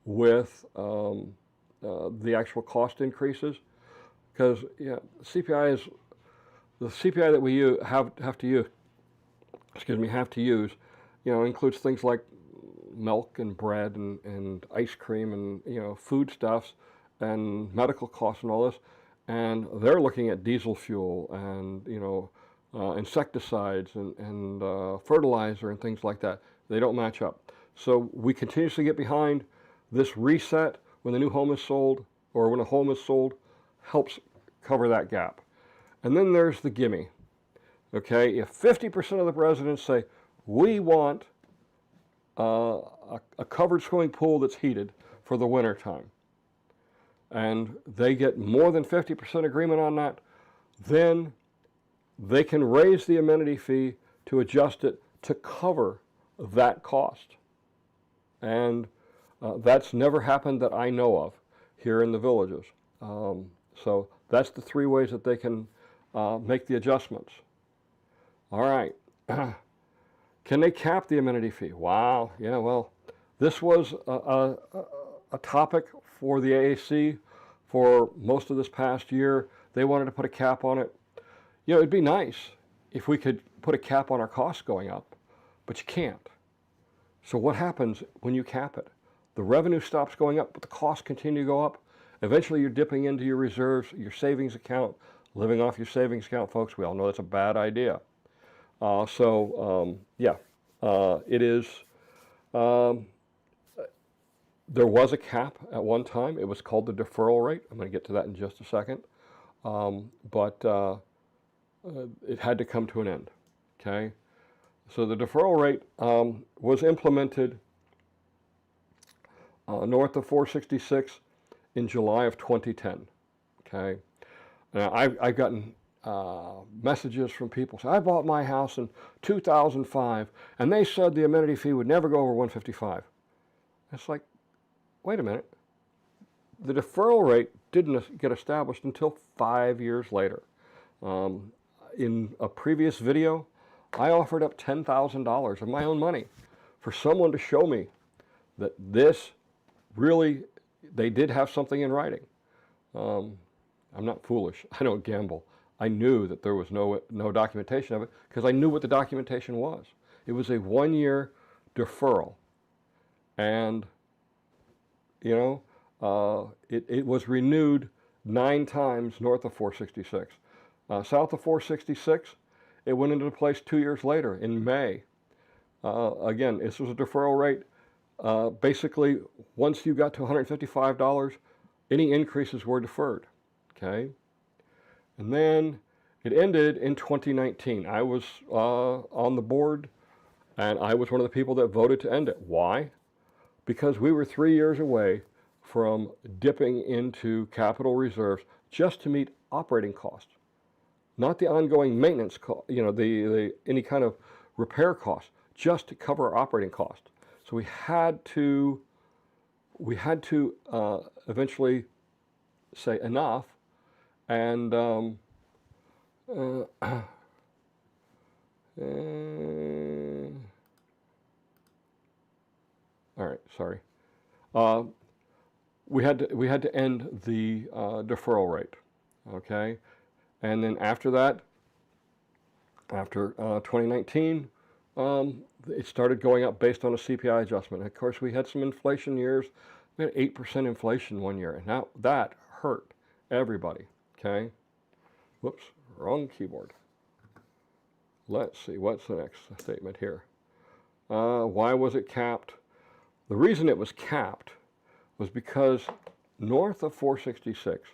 with the actual cost increases, because CPI is the CPI that we have to use. Includes things like milk and bread and ice cream and foodstuffs and medical costs and all this, and they're looking at diesel fuel and insecticides and fertilizer and things like that. They don't match up. So we continuously get behind. This reset when the new home is sold, or when a home is sold, helps cover that gap. And then there's the gimme. Okay, if 50% of the residents say, we want a covered swimming pool that's heated for the winter time, and they get more than 50% agreement on that, then they can raise the amenity fee to adjust it to cover that cost. And that's never happened that I know of here in the villages. So that's the 3 ways that they can make the adjustments. All right. Can they cap the amenity fee? Wow. Yeah, well, this was a topic for the AAC for most of this past year. They wanted to put a cap on it. It'd be nice if we could put a cap on our costs going up, but you can't. So what happens when you cap it? The revenue stops going up, but the costs continue to go up. Eventually you're dipping into your reserves, your savings account, living off your savings account, folks. We all know that's a bad idea. It is. There was a cap at one time. It was called the deferral rate. I'm going to get to that in just a second. But it had to come to an end. Okay. So the deferral rate was implemented north of 466 in July of 2010. Okay. Now I've gotten messages from people saying, I bought my house in 2005 and they said the amenity fee would never go over 155. It's like, wait a minute. The deferral rate didn't get established until 5 years later. In a previous video, I offered up $10,000 of my own money for someone to show me that this really, they did have something in writing. I'm not foolish. I don't gamble. I knew that there was no documentation of it because I knew what the documentation was. It was a 1-year deferral. And, it was renewed 9 times north of 466. South of 466, it went into place 2 years later in May. Again, this was a deferral rate. Basically, once you got to $155, any increases were deferred. Okay? And then it ended in 2019. I was on the board, and I was one of the people that voted to end it. Why? Because we were 3 years away from dipping into capital reserves just to meet operating cost, not the ongoing maintenance cost, the any kind of repair cost, just to cover our operating cost. So we had to eventually say enough, and all right, sorry. We had to end the deferral rate, okay, and then after that, after 2019, it started going up based on a CPI adjustment. Of course, we had some inflation years. We had 8% inflation one year, and now that hurt everybody, okay? Whoops, wrong keyboard. Let's see, what's the next statement here? Why was it capped? The reason it was capped was because north of 466,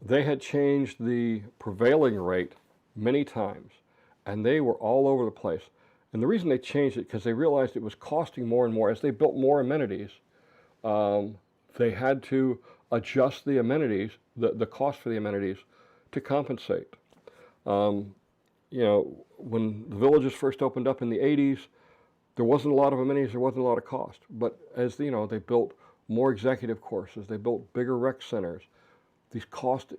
they had changed the prevailing rate many times, and they were all over the place. And the reason they changed it, because they realized it was costing more and more. As they built more amenities, they had to adjust the amenities, the cost for the amenities, to compensate. When the villages first opened up in the 80s, there wasn't a lot of amenities, there wasn't a lot of cost. But as they bult more executive courses, they built bigger rec centers, these costs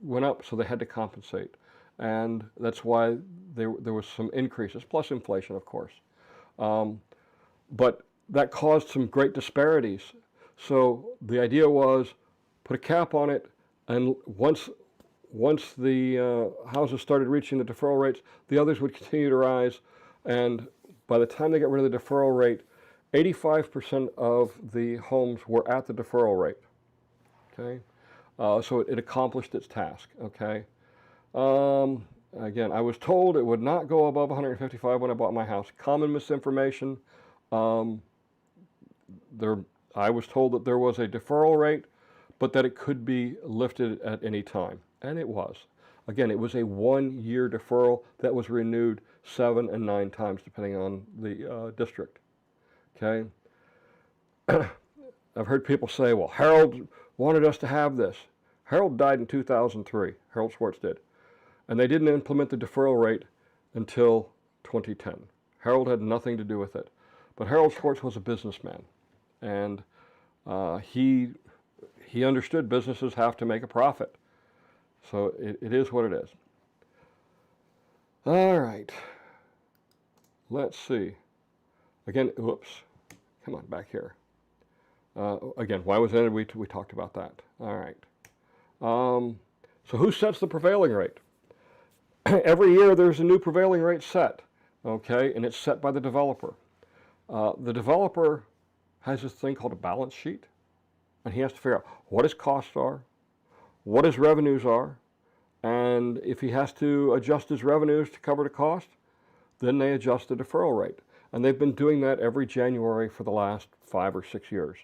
went up, so they had to compensate. And that's why there was some increases, plus inflation, of course. But that caused some great disparities. So the idea was put a cap on it, and once the houses started reaching the deferral rates, the others would continue to rise. And by the time they got rid of the deferral rate, 85% of the homes were at the deferral rate. Okay, so it accomplished its task. Okay. Again, I was told it would not go above 155 when I bought my house. Common misinformation. I was told that there was a deferral rate, but that it could be lifted at any time, and it was. Again, it was a 1-year deferral that was renewed 7 and 9 times, depending on the district. Okay. I've heard people say, well, Harold wanted us to have this. Harold died in 2003. Harold Schwartz did. And they didn't implement the deferral rate until 2010. Harold had nothing to do with it. But Harold Schwartz was a businessman, and he understood businesses have to make a profit. So it is what it is. All right. Let's see. Again, whoops. Come on, back here. Again, why was it ended? We talked about that. All right. So who sets the prevailing rate? Every year there's a new prevailing rate set, okay, and it's set by the developer. The developer has this thing called a balance sheet, and he has to figure out what his costs are, what his revenues are, and if he has to adjust his revenues to cover the cost, then they adjust the deferral rate. And they've been doing that every January for the last 5 or 6 years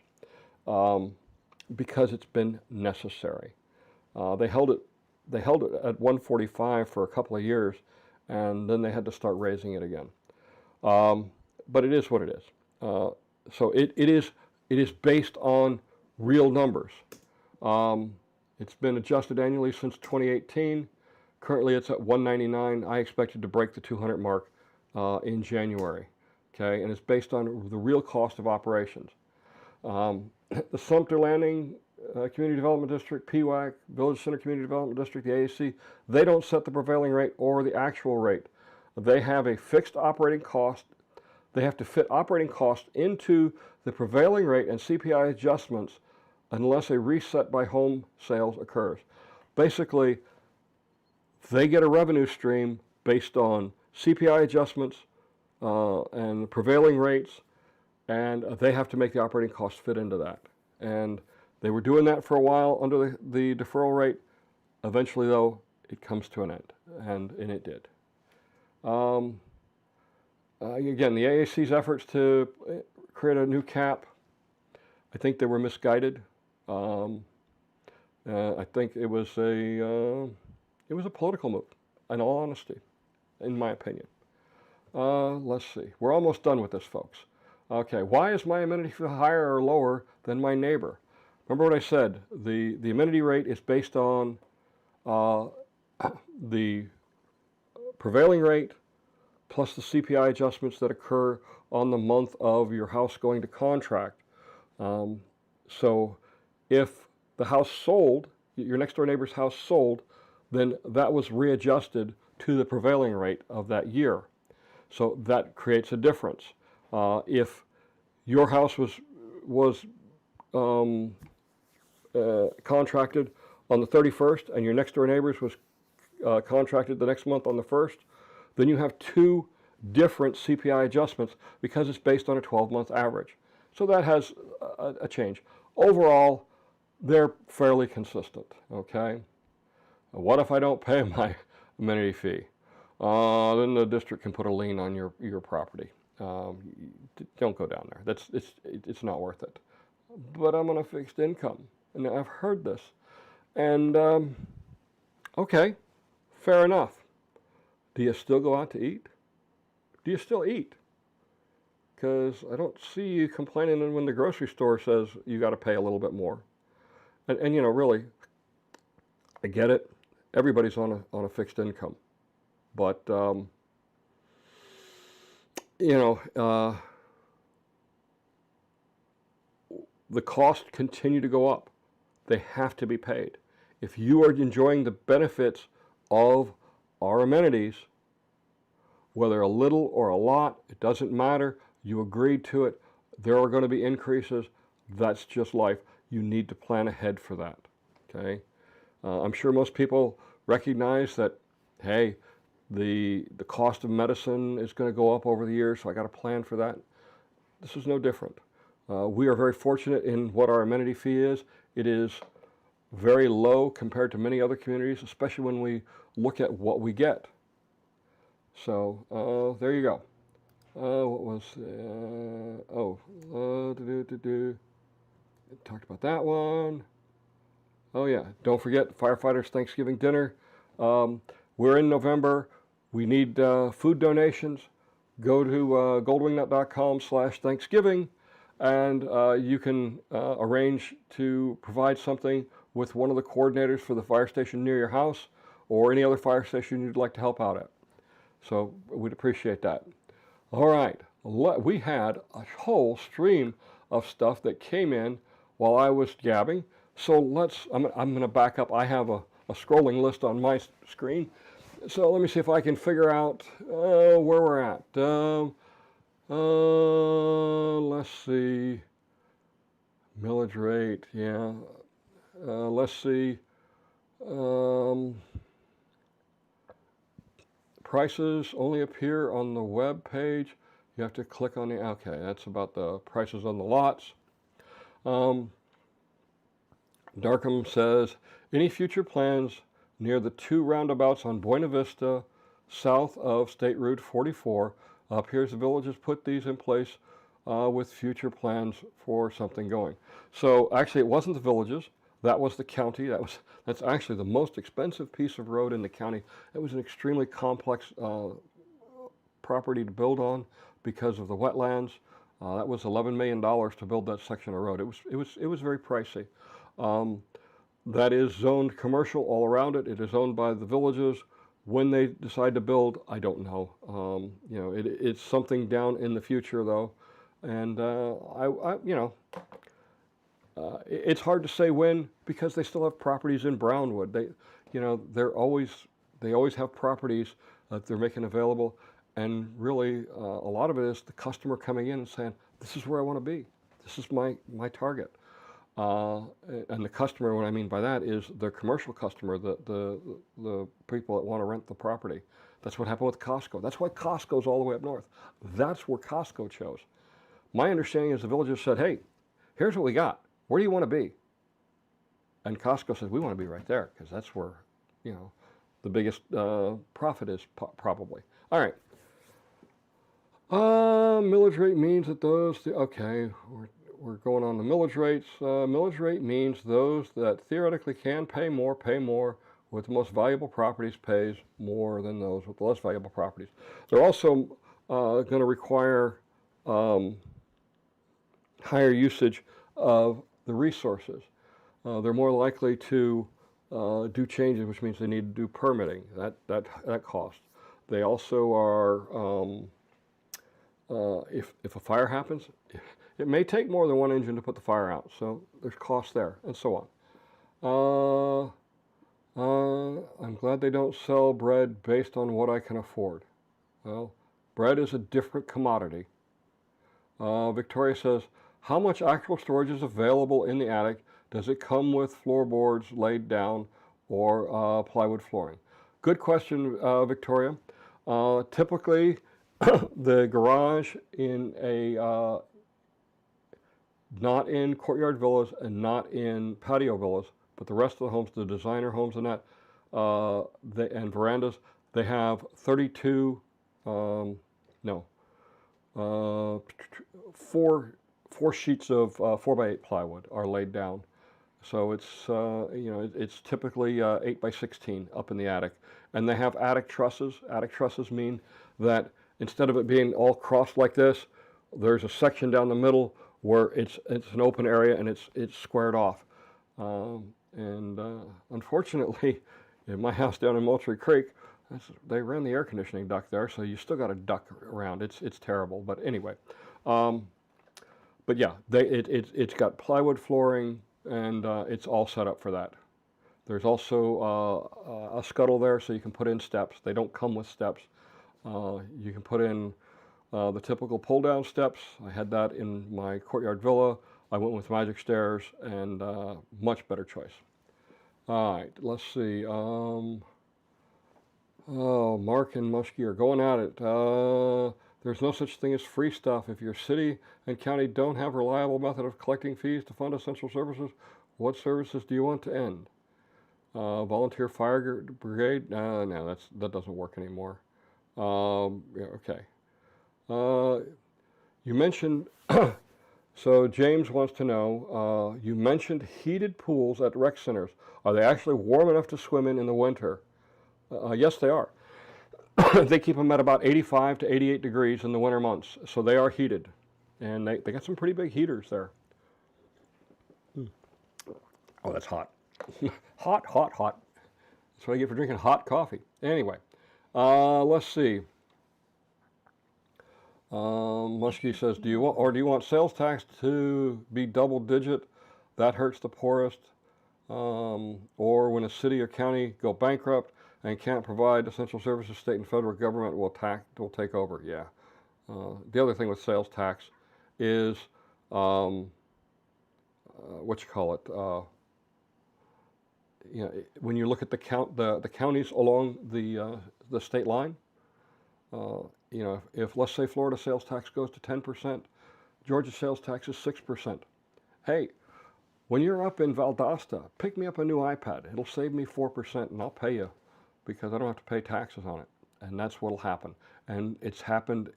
because it's been necessary. They held it at 145 for a couple of years, and then they had to start raising it again. But it is what it is. So it is based on real numbers. It's been adjusted annually since 2018. Currently it's at 199. I expected to break the 200 mark in January. Okay, and it's based on the real cost of operations. The Sumter Landing Community Development District, PWAC, Village Center Community Development District, the AAC, they don't set the prevailing rate or the actual rate. They have a fixed operating cost. They have to fit operating costs into the prevailing rate and CPI adjustments unless a reset by home sales occurs. Basically, they get a revenue stream based on CPI adjustments and prevailing rates, and they have to make the operating costs fit into that. And they were doing that for a while under the deferral rate. Eventually, though, it comes to an end, and it did. Again, the AAC's efforts to create a new cap, I think they were misguided. I think it was a political move, in all honesty, in my opinion. Let's see. We're almost done with this, folks. Okay, why is my amenity fee higher or lower than my neighbor? Remember what I said, the amenity rate is based on the prevailing rate plus the CPI adjustments that occur on the month of your house going to contract. So if the house sold, your next door neighbor's house sold, then that was readjusted to the prevailing rate of that year. So that creates a difference. If your house was contracted on the 31st and your next door neighbor's was contracted the next month on the 1st, then you have two different CPI adjustments because it's based on a 12-month average. So that has a change. Overall, they're fairly consistent, okay? What if I don't pay my amenity fee? Then the district can put a lien on your property. Don't go down there. It's not worth it. But I'm on a fixed income, and I've heard this. And okay, fair enough. Do you still go out to eat? Do you still eat? Because I don't see you complaining when the grocery store says you got to pay a little bit more. And you know, really, I get it. Everybody's on a fixed income, but you know, the costs continue to go up. They have to be paid. If you are enjoying the benefits of our amenities, whether a little or a lot, it doesn't matter. You agreed to it. There are going to be increases. That's just life. You need to plan ahead for that, okay? I'm sure most people recognize that, hey, the cost of medicine is going to go up over the years, so I got to plan for that. This is no different. We are very fortunate in what our amenity fee is. It is very low compared to many other communities, especially when we look at what we get. So there you go. What was, talked about that one. Oh yeah, don't forget firefighters Thanksgiving dinner. We're in November. We need food donations. Go to goldwingnut.com/Thanksgiving and you can arrange to provide something with one of the coordinators for the fire station near your house or any other fire station you'd like to help out at. So we'd appreciate that. All right, we had a whole stream of stuff that came in while I was gabbing. So I'm going to back up. I have a scrolling list on my screen. So let me see if I can figure out where we're at. Let's see. Millage rate, yeah. Let's see. Prices only appear on the web page. You have to click on the, okay, that's about the prices on the lots. Darkham says, any future plans near the two roundabouts on Buena Vista, south of State Route 44, appears the village has put these in place with future plans for something going. So actually it wasn't the villages, that was the county. That's actually the most expensive piece of road in the county. It was an extremely complex property to build on because of the wetlands. That was $11 million to build that section of road. It was very pricey. That is zoned commercial all around it. It is owned by the villages. When they decide to build, I don't know. You know, it's something down in the future though, and you know, it's hard to say when because they still have properties in Brownwood. You know, they always have properties that they're making available, and really a lot of it is the customer coming in and saying, "This is where I want to be. This is my target." And the customer, what I mean by that is the commercial customer, the people that want to rent the property. That's what happened with Costco. That's why Costco's all the way up north. That's where Costco chose. My understanding is the villagers said, hey, here's what we got. Where do you want to be? And Costco said, we want to be right there because that's where, you know, the biggest profit is probably. All right. Millage rate means that those, okay, we're going on the millage rates. Millage rate means those that theoretically can pay more with the most valuable properties pays more than those with the less valuable properties. They're also going to require higher usage of the resources. They're more likely to do changes, which means they need to do permitting. That costs. They also are, if a fire happens, it may take more than one engine to put the fire out, so there's costs there, and so on. I'm glad they don't sell bread based on what I can afford. Well, bread is a different commodity. Victoria says, how much actual storage is available in the attic? Does it come with floorboards laid down or plywood flooring? Good question, Victoria. Typically, the garage in a not in courtyard villas and not in patio villas, but the rest of the homes, the designer homes and that, and verandas, they have 32, four sheets of 4x8 plywood are laid down. So it's, it's typically 8x16 up in the attic. And they have attic trusses. Attic trusses mean that instead of it being all crossed like this, there's a section down the middle where it's an open area and it's squared off. Unfortunately, in my house down in Moultrie Creek, they ran the air conditioning duct there, so you still got a duct around. It's terrible, but anyway. But yeah, it's got plywood flooring, and it's all set up for that. There's also a scuttle there, so you can put in steps. They don't come with steps. You can put in the typical pull-down steps. I had that in my courtyard villa. I went with magic stairs, and much better choice. All right, let's see. Oh, Mark and Muskie are going at it. There's no such thing as free stuff. If your city and county don't have a reliable method of collecting fees to fund essential services, what services do you want to end? Volunteer fire brigade? No, that doesn't work anymore. Yeah, okay. You mentioned, so James wants to know, you mentioned heated pools at rec centers. Are they actually warm enough to swim in the winter? Yes, they are. They keep them at about 85 to 88 degrees in the winter months, so they are heated. And they got some pretty big heaters there. Oh, that's hot. Hot, hot, hot. That's what I get for drinking hot coffee. Anyway, let's see. Muskie says, do you want sales tax to be double digit? That hurts the poorest. Or when a city or county go bankrupt and can't provide essential services, state and federal government will take over. Yeah. The other thing with sales tax is, when you look at the counties along the state line, if let's say Florida sales tax goes to 10%, Georgia sales tax is 6%. Hey, when you're up in Valdosta, pick me up a new iPad. It'll save me 4%, and I'll pay you because I don't have to pay taxes on it. And that's what'll happen. And it's happened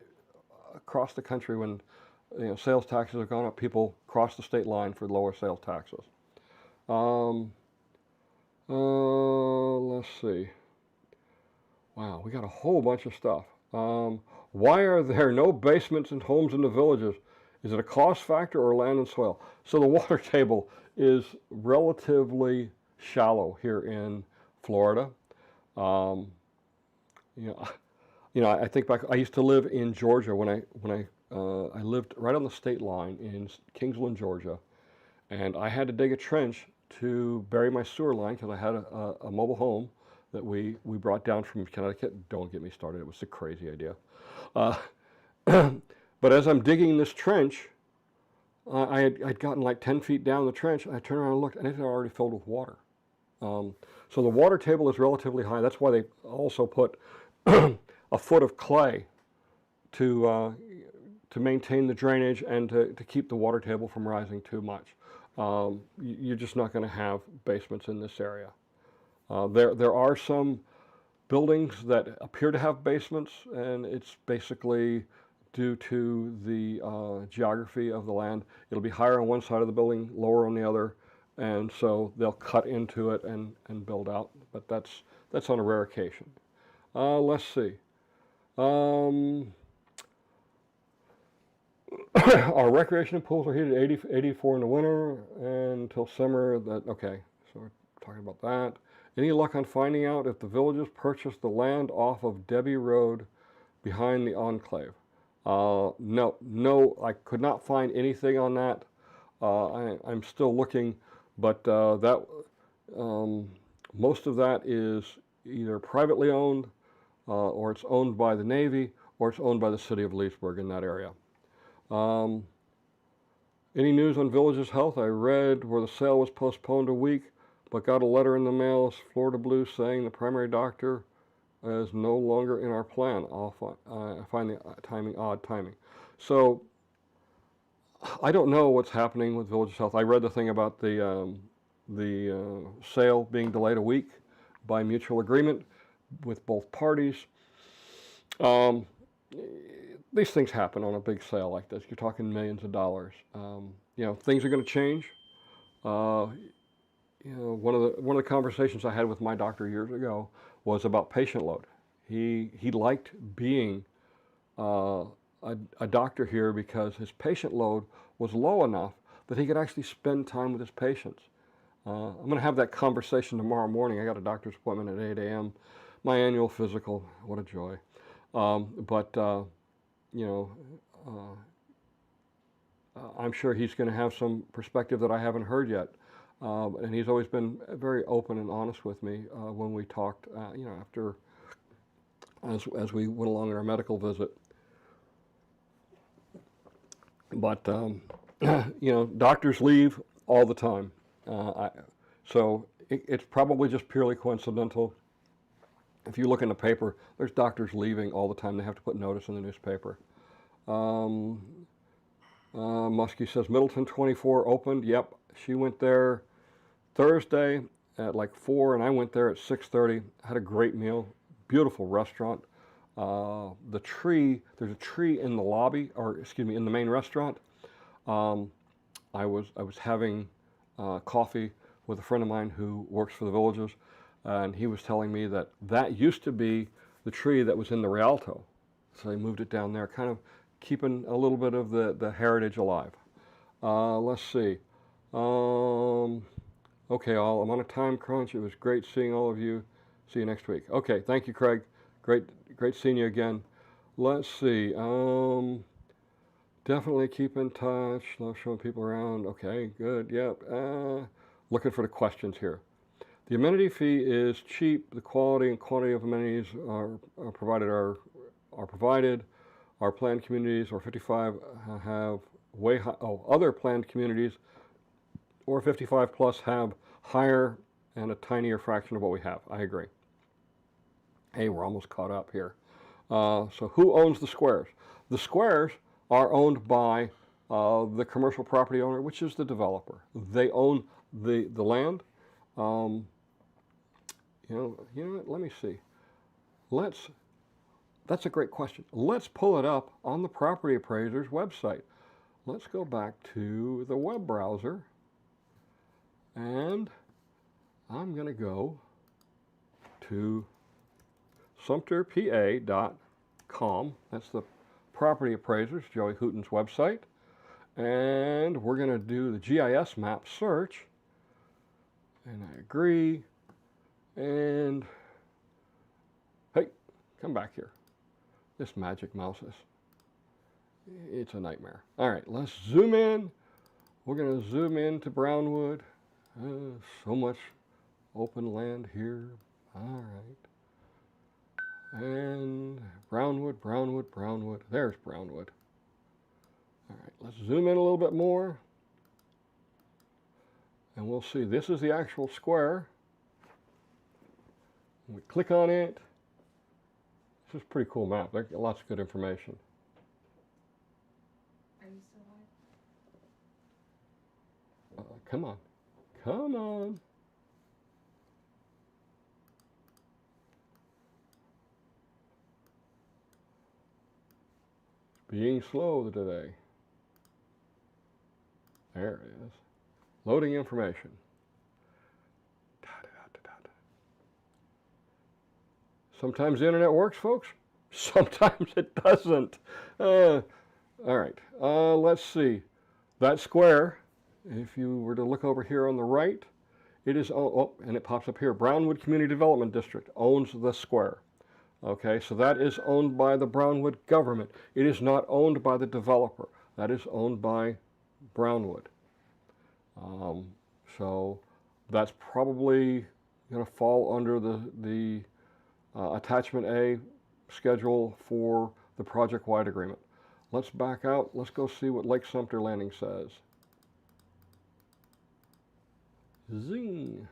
across the country when sales taxes have gone up. People cross the state line for lower sales taxes. Let's see. Wow, we got a whole bunch of stuff. Why are there no basements in homes in the villages? Is it a cost factor or land and soil? So the water table is relatively shallow here in Florida. I think back. I used to live in Georgia when I lived right on the state line in Kingsland, Georgia, and I had to dig a trench to bury my sewer line because I had a mobile home that we brought down from Connecticut. Don't get me started. It was a crazy idea. But as I'm digging this trench, I'd gotten like 10 feet down the trench. I turned around and looked, and it had already filled with water. So the water table is relatively high. That's why they also put a foot of clay to maintain the drainage and to keep the water table from rising too much. You're just not going to have basements in this area. There are some buildings that appear to have basements, and it's basically due to the geography of the land. It'll be higher on one side of the building, lower on the other, and so they'll cut into it and build out. But that's on a rare occasion. Let's see. Our recreation pools are heated 84 in the winter and until summer. Okay, so talking about that. Any luck on finding out if the villages purchased the land off of Debbie Road behind the enclave? No, I could not find anything on that. I'm still looking, but most of that is either privately owned, or it's owned by the Navy, or it's owned by the city of Leesburg in that area. Any news on Village's health? I read where the sale was postponed a week, but got a letter in the mail, Florida Blue, saying the primary doctor is no longer in our plan. I find the timing odd timing. So I don't know what's happening with Village's health. I read the thing about the sale being delayed a week by mutual agreement with both parties. These things happen on a big sale like this. You're talking millions of dollars. Things are going to change. One of the conversations I had with my doctor years ago was about patient load. He liked being a doctor here because his patient load was low enough that he could actually spend time with his patients. I'm going to have that conversation tomorrow morning. I got a doctor's appointment at 8 a.m. My annual physical. What a joy. I'm sure he's going to have some perspective that I haven't heard yet. And he's always been very open and honest with me when we talked, after, as we went along in our medical visit. But, doctors leave all the time. So it's probably just purely coincidental. If you look in the paper, there's doctors leaving all the time. They have to put notice in the newspaper. Muskie says, Middleton 24 opened. Yep, she went there Thursday at like 4, and I went there at 6:30. Had a great meal. Beautiful restaurant. There's a tree in the lobby, in the main restaurant. I was having coffee with a friend of mine who works for the Villages, and he was telling me that used to be the tree that was in the Rialto. So they moved it down there, kind of keeping a little bit of the heritage alive. Let's see. Okay, I'm on a time crunch. It was great seeing all of you. See you next week. Okay, thank you, Craig. Great seeing you again. Let's see. Definitely keep in touch. Love showing people around. Okay, good. Yep. Looking for the questions here. The amenity fee is cheap. The quality and quantity of amenities are provided. Our planned communities or 55 have way high. Other planned communities or 55 plus have higher and a tinier fraction of what we have. I agree. Hey, we're almost caught up here. So who owns the squares? The squares are owned by the commercial property owner, which is the developer. They own the land. Let me see. That's a great question. Let's pull it up on the property appraiser's website. Let's go back to the web browser, and I'm going to go to sumterpa.com. That's the property appraiser's, Joey Hooten's website. And we're going to do the GIS map search. And I agree. And hey, come back here. This magic mouse it's a nightmare. All right, let's zoom in. We're going to zoom into Brownwood. So much open land here. All right. And Brownwood. There's Brownwood. All right, let's zoom in a little bit more. And we'll see, this is the actual square. When we click on it, this is a pretty cool map. There's lots of good information. Are you still live? Come on. Being slow today. There it is. Loading information. Sometimes the internet works, folks. Sometimes it doesn't. All right. Let's see. That square, if you were to look over here on the right, It is, and it pops up here, Brownwood Community Development District owns the square. Okay, so that is owned by the Brownwood government. It is not owned by the developer. That is owned by Brownwood. So that's probably going to fall under the Attachment A schedule for the project-wide agreement. Let's back out. Let's go see what Lake Sumter Landing says. Zing.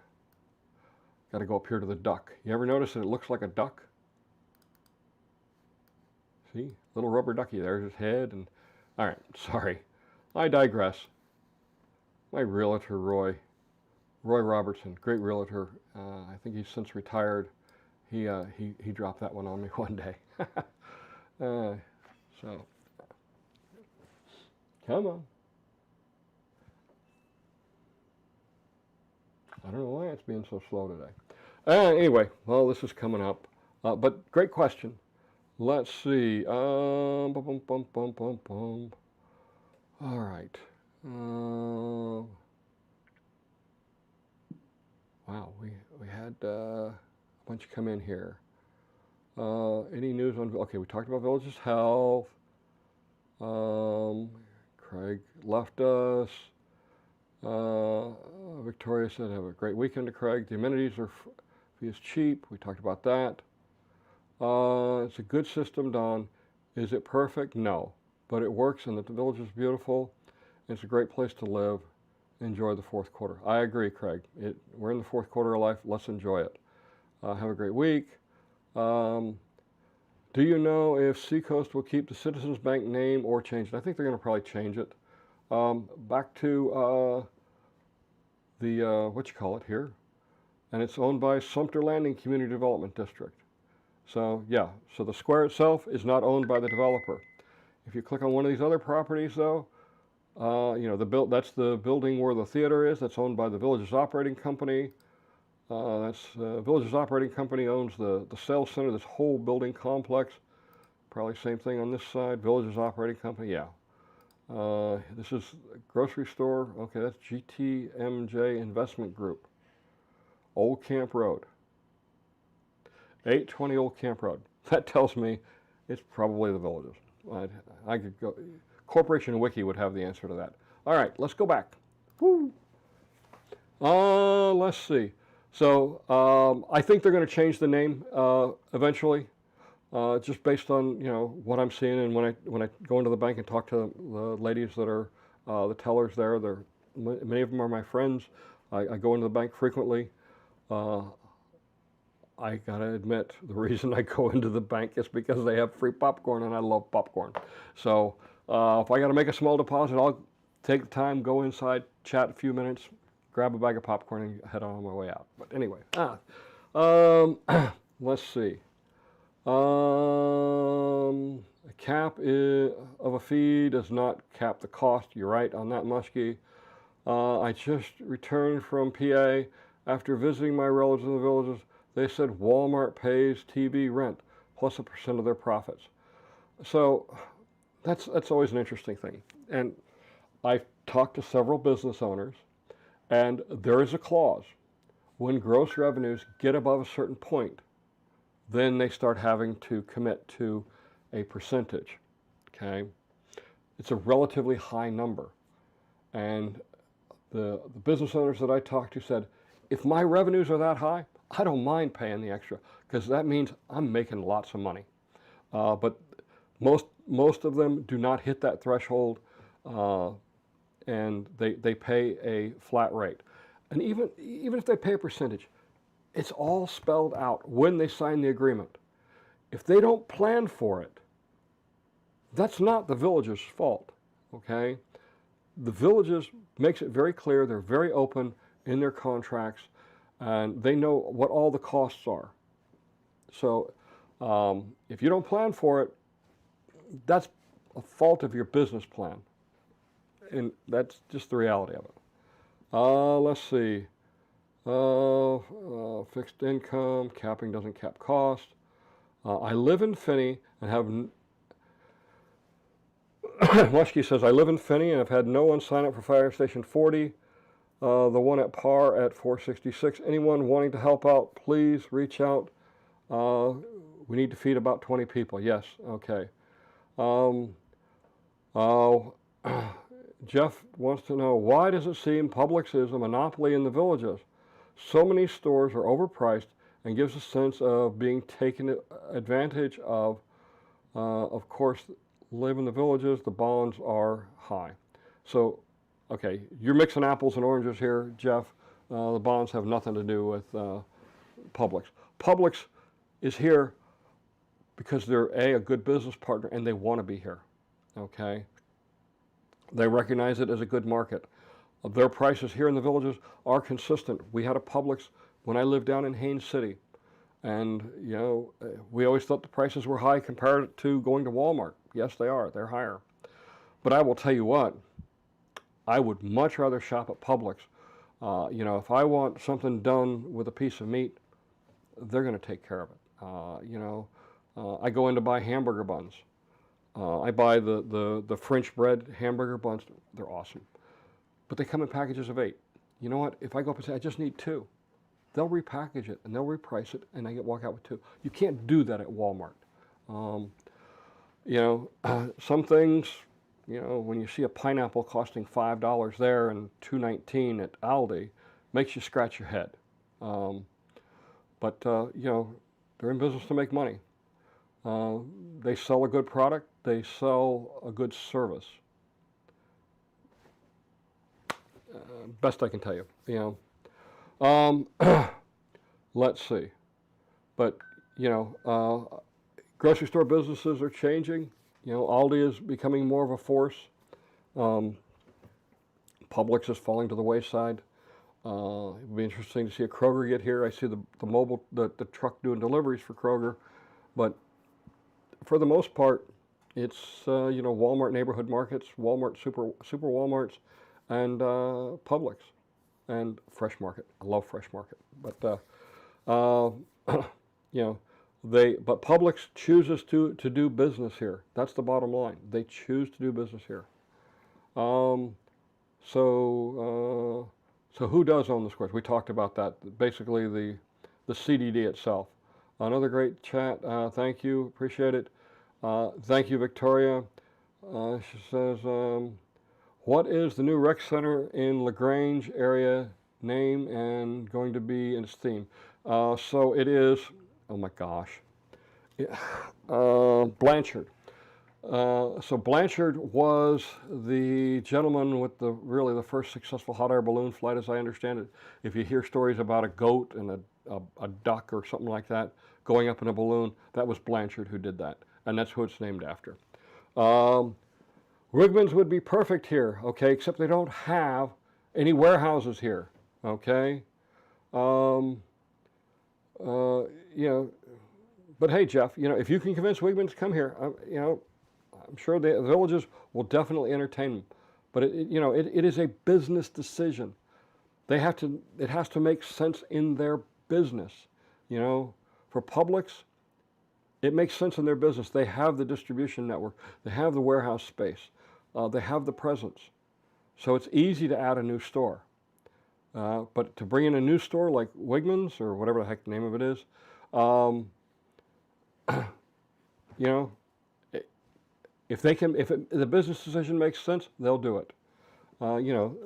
Got to go up here to the duck. You ever notice that it looks like a duck? See, little rubber ducky. There's his head. And all right, sorry, I digress. My realtor, Roy Robertson, great realtor. I think he's since retired. He dropped that one on me one day. So, come on. I don't know why it's being so slow today. Anyway, well, this is coming up. But great question. Let's see. All right. Wow, we had a bunch come in here. Any news on? Okay, we talked about Villages Health. Craig left us. Victoria said, "Have a great weekend to Craig. The amenities are fee is cheap." We talked about that. It's a good system, Dawn. Is it perfect? No, but it works, and the village is beautiful. It's a great place to live. Enjoy the fourth quarter. I agree, Craig. We're in the fourth quarter of life. Let's enjoy it. Have a great week. Do you know if Seacoast will keep the Citizens Bank name or change it? I think they're going to probably change it. Back to what you call it here, and it's owned by Sumter Landing Community Development District. So yeah, so the square itself is not owned by the developer. If you click on one of these other properties, though, you know, that's the building where the theater is. That's owned by the Villages Operating Company. Villages Operating Company owns the sales center, this whole building complex. Probably same thing on this side. Villages Operating Company, yeah. This is a grocery store. Okay, that's GTMJ Investment Group. Old Camp Road. 820 Old Camp Road. That tells me it's probably the Villages. I could go. Corporation Wiki would have the answer to that. All right, let's go back. Woo. Let's see. So I think they're going to change the name eventually, just based on what I'm seeing, and when I go into the bank and talk to the ladies that are the tellers there. Many of them are my friends. I go into the bank frequently. I gotta admit, the reason I go into the bank is because they have free popcorn, and I love popcorn. So if I gotta make a small deposit, I'll take the time, go inside, chat a few minutes, grab a bag of popcorn, and head on my way out. But anyway, let's see. A cap of a fee does not cap the cost. You're right on that, Muskie. I just returned from PA after visiting my relatives in the Villages. They said Walmart pays TV rent plus a % of their profits. So that's always an interesting thing. And I've talked to several business owners, and there is a clause. When gross revenues get above a certain point, then they start having to commit to a percentage, okay? It's a relatively high number. And the business owners that I talked to said, if my revenues are that high, I don't mind paying the extra, because that means I'm making lots of money. But most of them do not hit that threshold, and they pay a flat rate. And even if they pay a percentage, it's all spelled out when they sign the agreement. If they don't plan for it, that's not the Villages' fault, okay? The Villages makes it very clear, they're very open in their contracts, and they know what all the costs are. So if you don't plan for it, that's a fault of your business plan. And that's just the reality of it. Let's see. Fixed income, capping doesn't cap cost. I live in Finney and have... Mushkie says, I live in Finney and have had no one sign up for Fire Station 40. The one at par at 466. Anyone wanting to help out, please reach out. We need to feed about 20 people. Yes, okay. Jeff wants to know, why does it seem Publix is a monopoly in the villages? So many stores are overpriced and gives a sense of being taken advantage of. Of course, live in the villages, the bonds are high. So, okay, you're mixing apples and oranges here, Jeff. The bonds have nothing to do with Publix. Publix is here because they're a good business partner and they want to be here, okay? They recognize it as a good market. Their prices here in the villages are consistent. We had a Publix when I lived down in Haines City, and you know, we always thought the prices were high compared to going to Walmart. Yes, they are. They're higher. But I will tell you what, I would much rather shop at Publix. You know, if I want something done with a piece of meat, they're going to take care of it. You know, I go in to buy hamburger buns. I buy the French bread hamburger buns. They're awesome. But they come in packages of 8. You know what? If I go up and say, I just need 2, they'll repackage it and they'll reprice it and I get walk out with 2. You can't do that at Walmart. You know, some things, you know, when you see a pineapple costing $5 there and $2.19 at Aldi, makes you scratch your head. But you know, they're in business to make money. They sell a good product. They sell a good service. Best I can tell you. You know, let's see. But you know, grocery store businesses are changing. You know, Aldi is becoming more of a force. Publix is falling to the wayside. It would be interesting to see a Kroger get here. I see the truck doing deliveries for Kroger, but for the most part, it's you know, Walmart neighborhood markets, Walmart super Walmarts, and Publix, and Fresh Market. I love Fresh Market, but you know, but Publix chooses to do business here. That's the bottom line. They choose to do business here. So who does own the squares? We talked about that. Basically, the CDD itself. Another great chat. Thank you. Appreciate it. Thank you, Victoria. She says, what is the new rec center in LaGrange area name and going to be in its theme? So it is, oh my gosh, Blanchard. So Blanchard was the gentleman with really the first successful hot air balloon flight, as I understand it. If you hear stories about a goat and a duck or something like that going up in a balloon, that was Blanchard who did that, and that's who it's named after. Wigman's would be perfect here, okay, except they don't have any warehouses here, okay? You know, but hey, Jeff, you know, if you can convince Wigman's to come here, you know, I'm sure the villages will definitely entertain them. But you know, it is a business decision. They have to. It has to make sense in their business. You know, for Publix, it makes sense in their business. They have the distribution network. They have the warehouse space. They have the presence. So it's easy to add a new store. But to bring in a new store like Wigman's or whatever the heck the name of it is, you know, if the business decision makes sense, they'll do it. You know,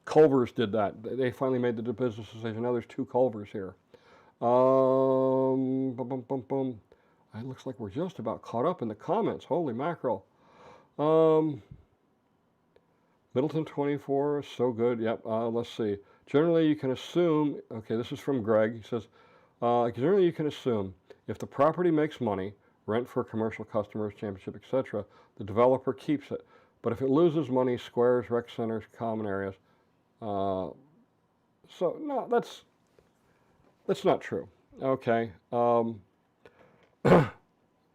Culver's did that. They finally made the business decision. Now there's 2 Culver's here. It looks like we're just about caught up in the comments. Holy mackerel. Middleton 24, so good. Yep, let's see. Generally, you can assume, okay, this is from Greg. He says, generally you can assume if the property makes money, rent for commercial customers, championship, etc., the developer keeps it. But if it loses money, squares, rec centers, common areas. So no, that's not true. Okay.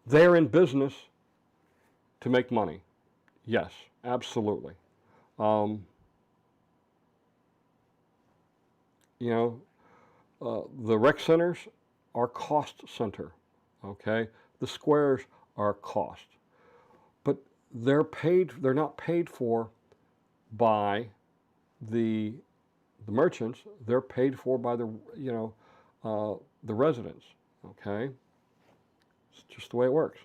They're in business to make money. Yes, absolutely. You know, the rec centers are cost center. Okay. The squares are cost, but they're not paid for by the the merchants, they're paid for by the, the residents, okay? It's just the way it works.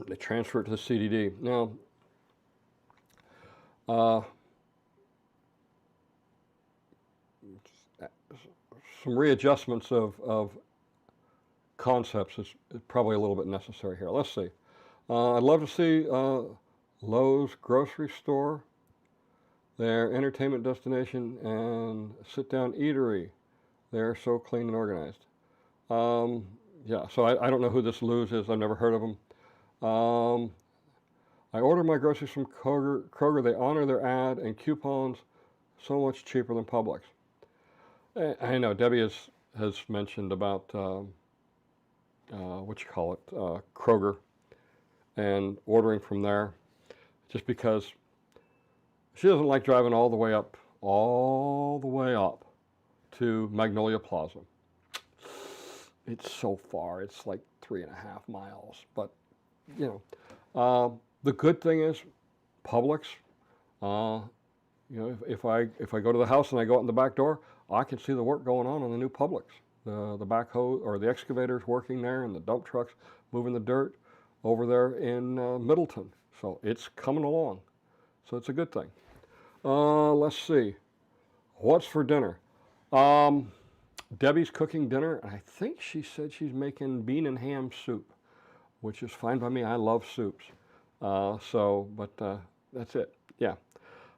They transfer it to the CDD. Now, some readjustments of concepts is probably a little bit necessary here. Let's see. I'd love to see Lowe's grocery store, their entertainment destination, and sit-down eatery. They're so clean and organized. Yeah, so I don't know who this Lowe's is. I've never heard of them. I order my groceries from Kroger. They honor their ad and coupons so much cheaper than Publix. I know Debbie has mentioned about Kroger and ordering from there, just because she doesn't like driving all the way up to Magnolia Plaza. It's so far. It's like 3.5 miles. But the good thing is Publix. If I go to the house and I go out in the back door, I can see the work going on the new Publix. The backhoe or the excavators working there, and the dump trucks moving the dirt over there in Middleton. So it's coming along. So it's a good thing. Let's see. What's for dinner? Debbie's cooking dinner, and I think she said she's making bean and ham soup, which is fine by me. I love soups. But that's it. Yeah.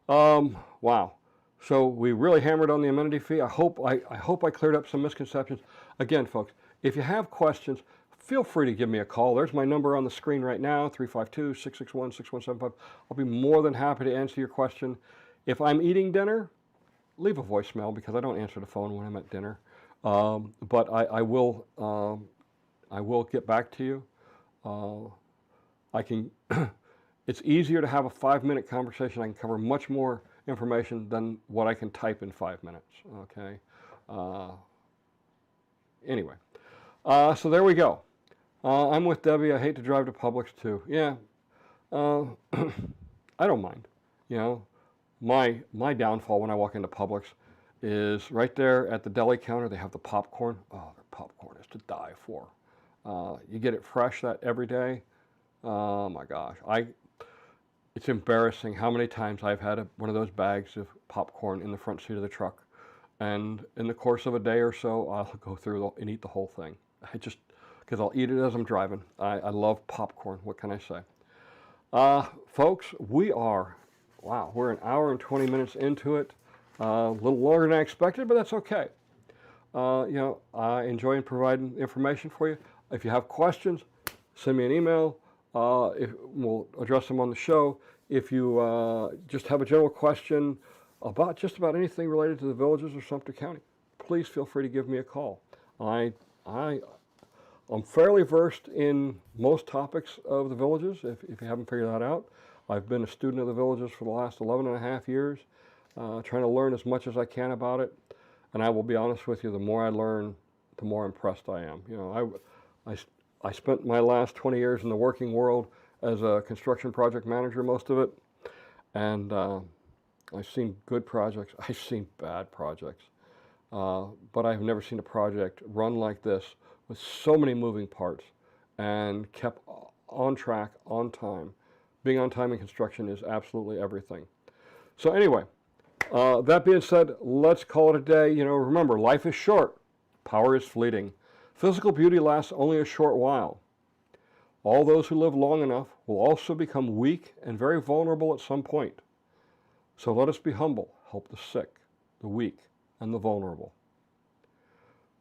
Wow. So we really hammered on the amenity fee. I hope I cleared up some misconceptions. Again, folks, if you have questions, feel free to give me a call. There's my number on the screen right now, 352-661-6175. I'll be more than happy to answer your question. If I'm eating dinner, leave a voicemail because I don't answer the phone when I'm at dinner. But I will get back to you. It's easier to have a 5-minute conversation. I can cover much more information than what I can type in 5 minutes, okay? Anyway, so there we go. I'm with Debbie. I hate to drive to Publix too. Yeah, I don't mind. My downfall when I walk into Publix is right there at the deli counter. They have the popcorn. Oh, their popcorn is to die for. You get it fresh every day. Oh my gosh, it's embarrassing how many times I've had one of those bags of popcorn in the front seat of the truck, and in the course of a day or so, I'll go through and eat the whole thing. Because I'll eat it as I'm driving. I love popcorn. What can I say? Folks, we're an hour and 20 minutes into it. A little longer than I expected, but that's okay. I enjoy providing information for you. If you have questions, send me an email. We'll address them on the show. If you just have a general question about just about anything related to the villages or Sumter County, please feel free to give me a call. I'm fairly versed in most topics of the villages, if you haven't figured that out. I've been a student of the villages for the last 11.5 years, trying to learn as much as I can about it. And I will be honest with you, the more I learn, the more impressed I am. I spent my last 20 years in the working world as a construction project manager, most of it. And I've seen good projects. I've seen bad projects. But I've never seen a project run like this with so many moving parts and kept on track, on time. Being on time in construction is absolutely everything. So anyway, that being said, let's call it a day. Remember, life is short. Power is fleeting. Physical beauty lasts only a short while. All those who live long enough will also become weak and very vulnerable at some point. So let us be humble, help the sick, the weak, and the vulnerable.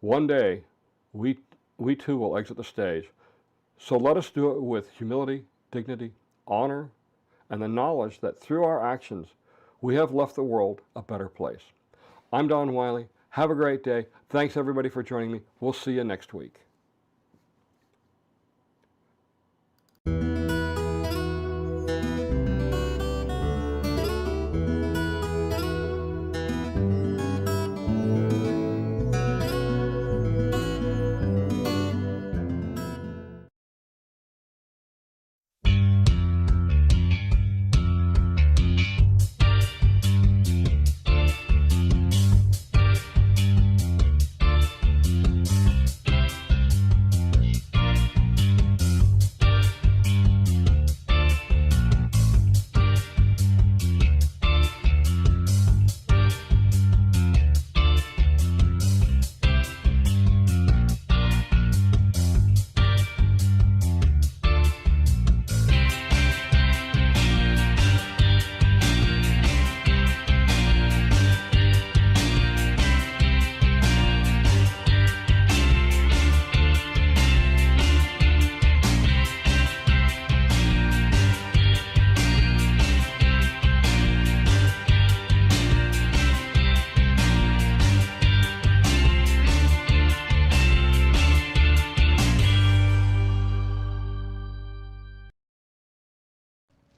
One day, we too will exit the stage. So let us do it with humility, dignity, honor, and the knowledge that through our actions, we have left the world a better place. I'm Don Wiley. Have a great day. Thanks everybody for joining me. We'll see you next week.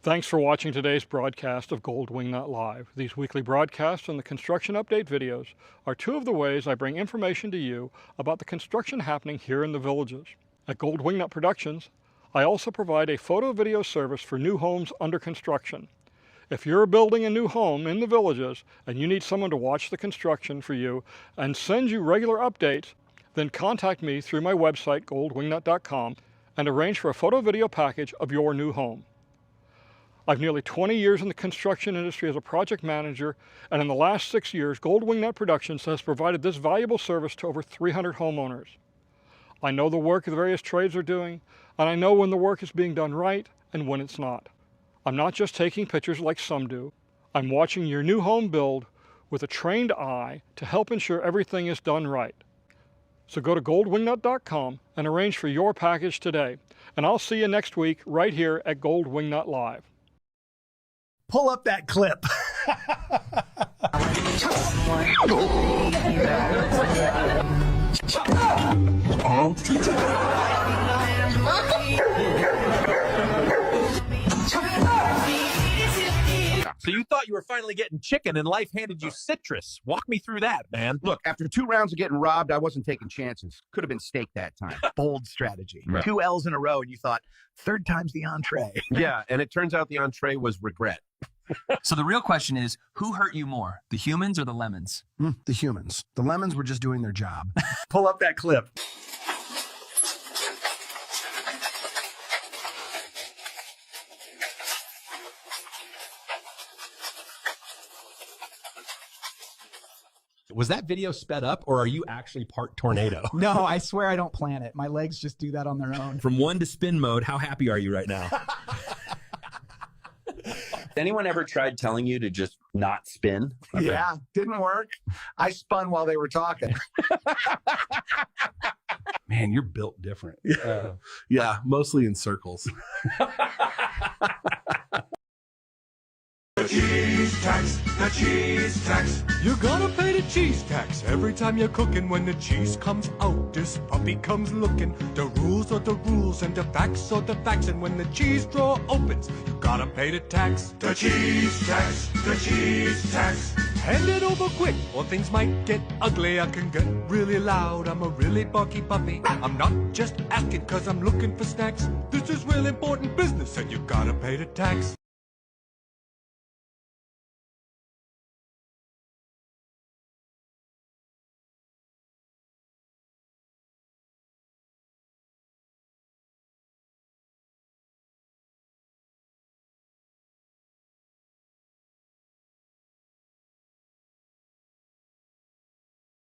Thanks for watching today's broadcast of Gold Wingnut Live. These weekly broadcasts and the construction update videos are two of the ways I bring information to you about the construction happening here in the villages. At Gold Wingnut Productions, I also provide a photo-video service for new homes under construction. If you're building a new home in the villages and you need someone to watch the construction for you and send you regular updates, then contact me through my website, goldwingnut.com, and arrange for a photo-video package of your new home. I've nearly 20 years in the construction industry as a project manager, and in the last 6 years, Gold Wingnut Productions has provided this valuable service to over 300 homeowners. I know the work the various trades are doing, and I know when the work is being done right and when it's not. I'm not just taking pictures like some do. I'm watching your new home build with a trained eye to help ensure everything is done right. So go to goldwingnut.com and arrange for your package today, and I'll see you next week right here at Gold Wingnut Live. Pull up that clip. So you thought you were finally getting chicken and life handed you citrus. Walk me through that, man. Look, after 2 rounds of getting robbed, I wasn't taking chances. Could have been steak that time. Bold strategy. Right. 2 L's in a row, and you thought, third time's the entree. Yeah, and it turns out the entree was regret. So the real question is, who hurt you more, the humans or the lemons? The humans. The lemons were just doing their job. Pull up that clip. Was that video sped up, or are you actually part tornado? No, I swear I don't plan it. My legs just do that on their own. From 1 to spin mode, how happy are you right now? Anyone ever tried telling you to just not spin? Yeah, didn't work. I spun while they were talking. Man, you're built different. Yeah, mostly in circles. The cheese tax, the cheese tax. You're gonna pay the cheese tax every time you're cooking. When the cheese comes out, this puppy comes looking. The rules are the rules and the facts are the facts. And when the cheese drawer opens, you gotta pay the tax. The cheese tax, the cheese tax. Hand it over quick or things might get ugly. I can get really loud, I'm a really barky puppy. I'm not just asking cause I'm looking for snacks. This is real important business and you gotta pay the tax.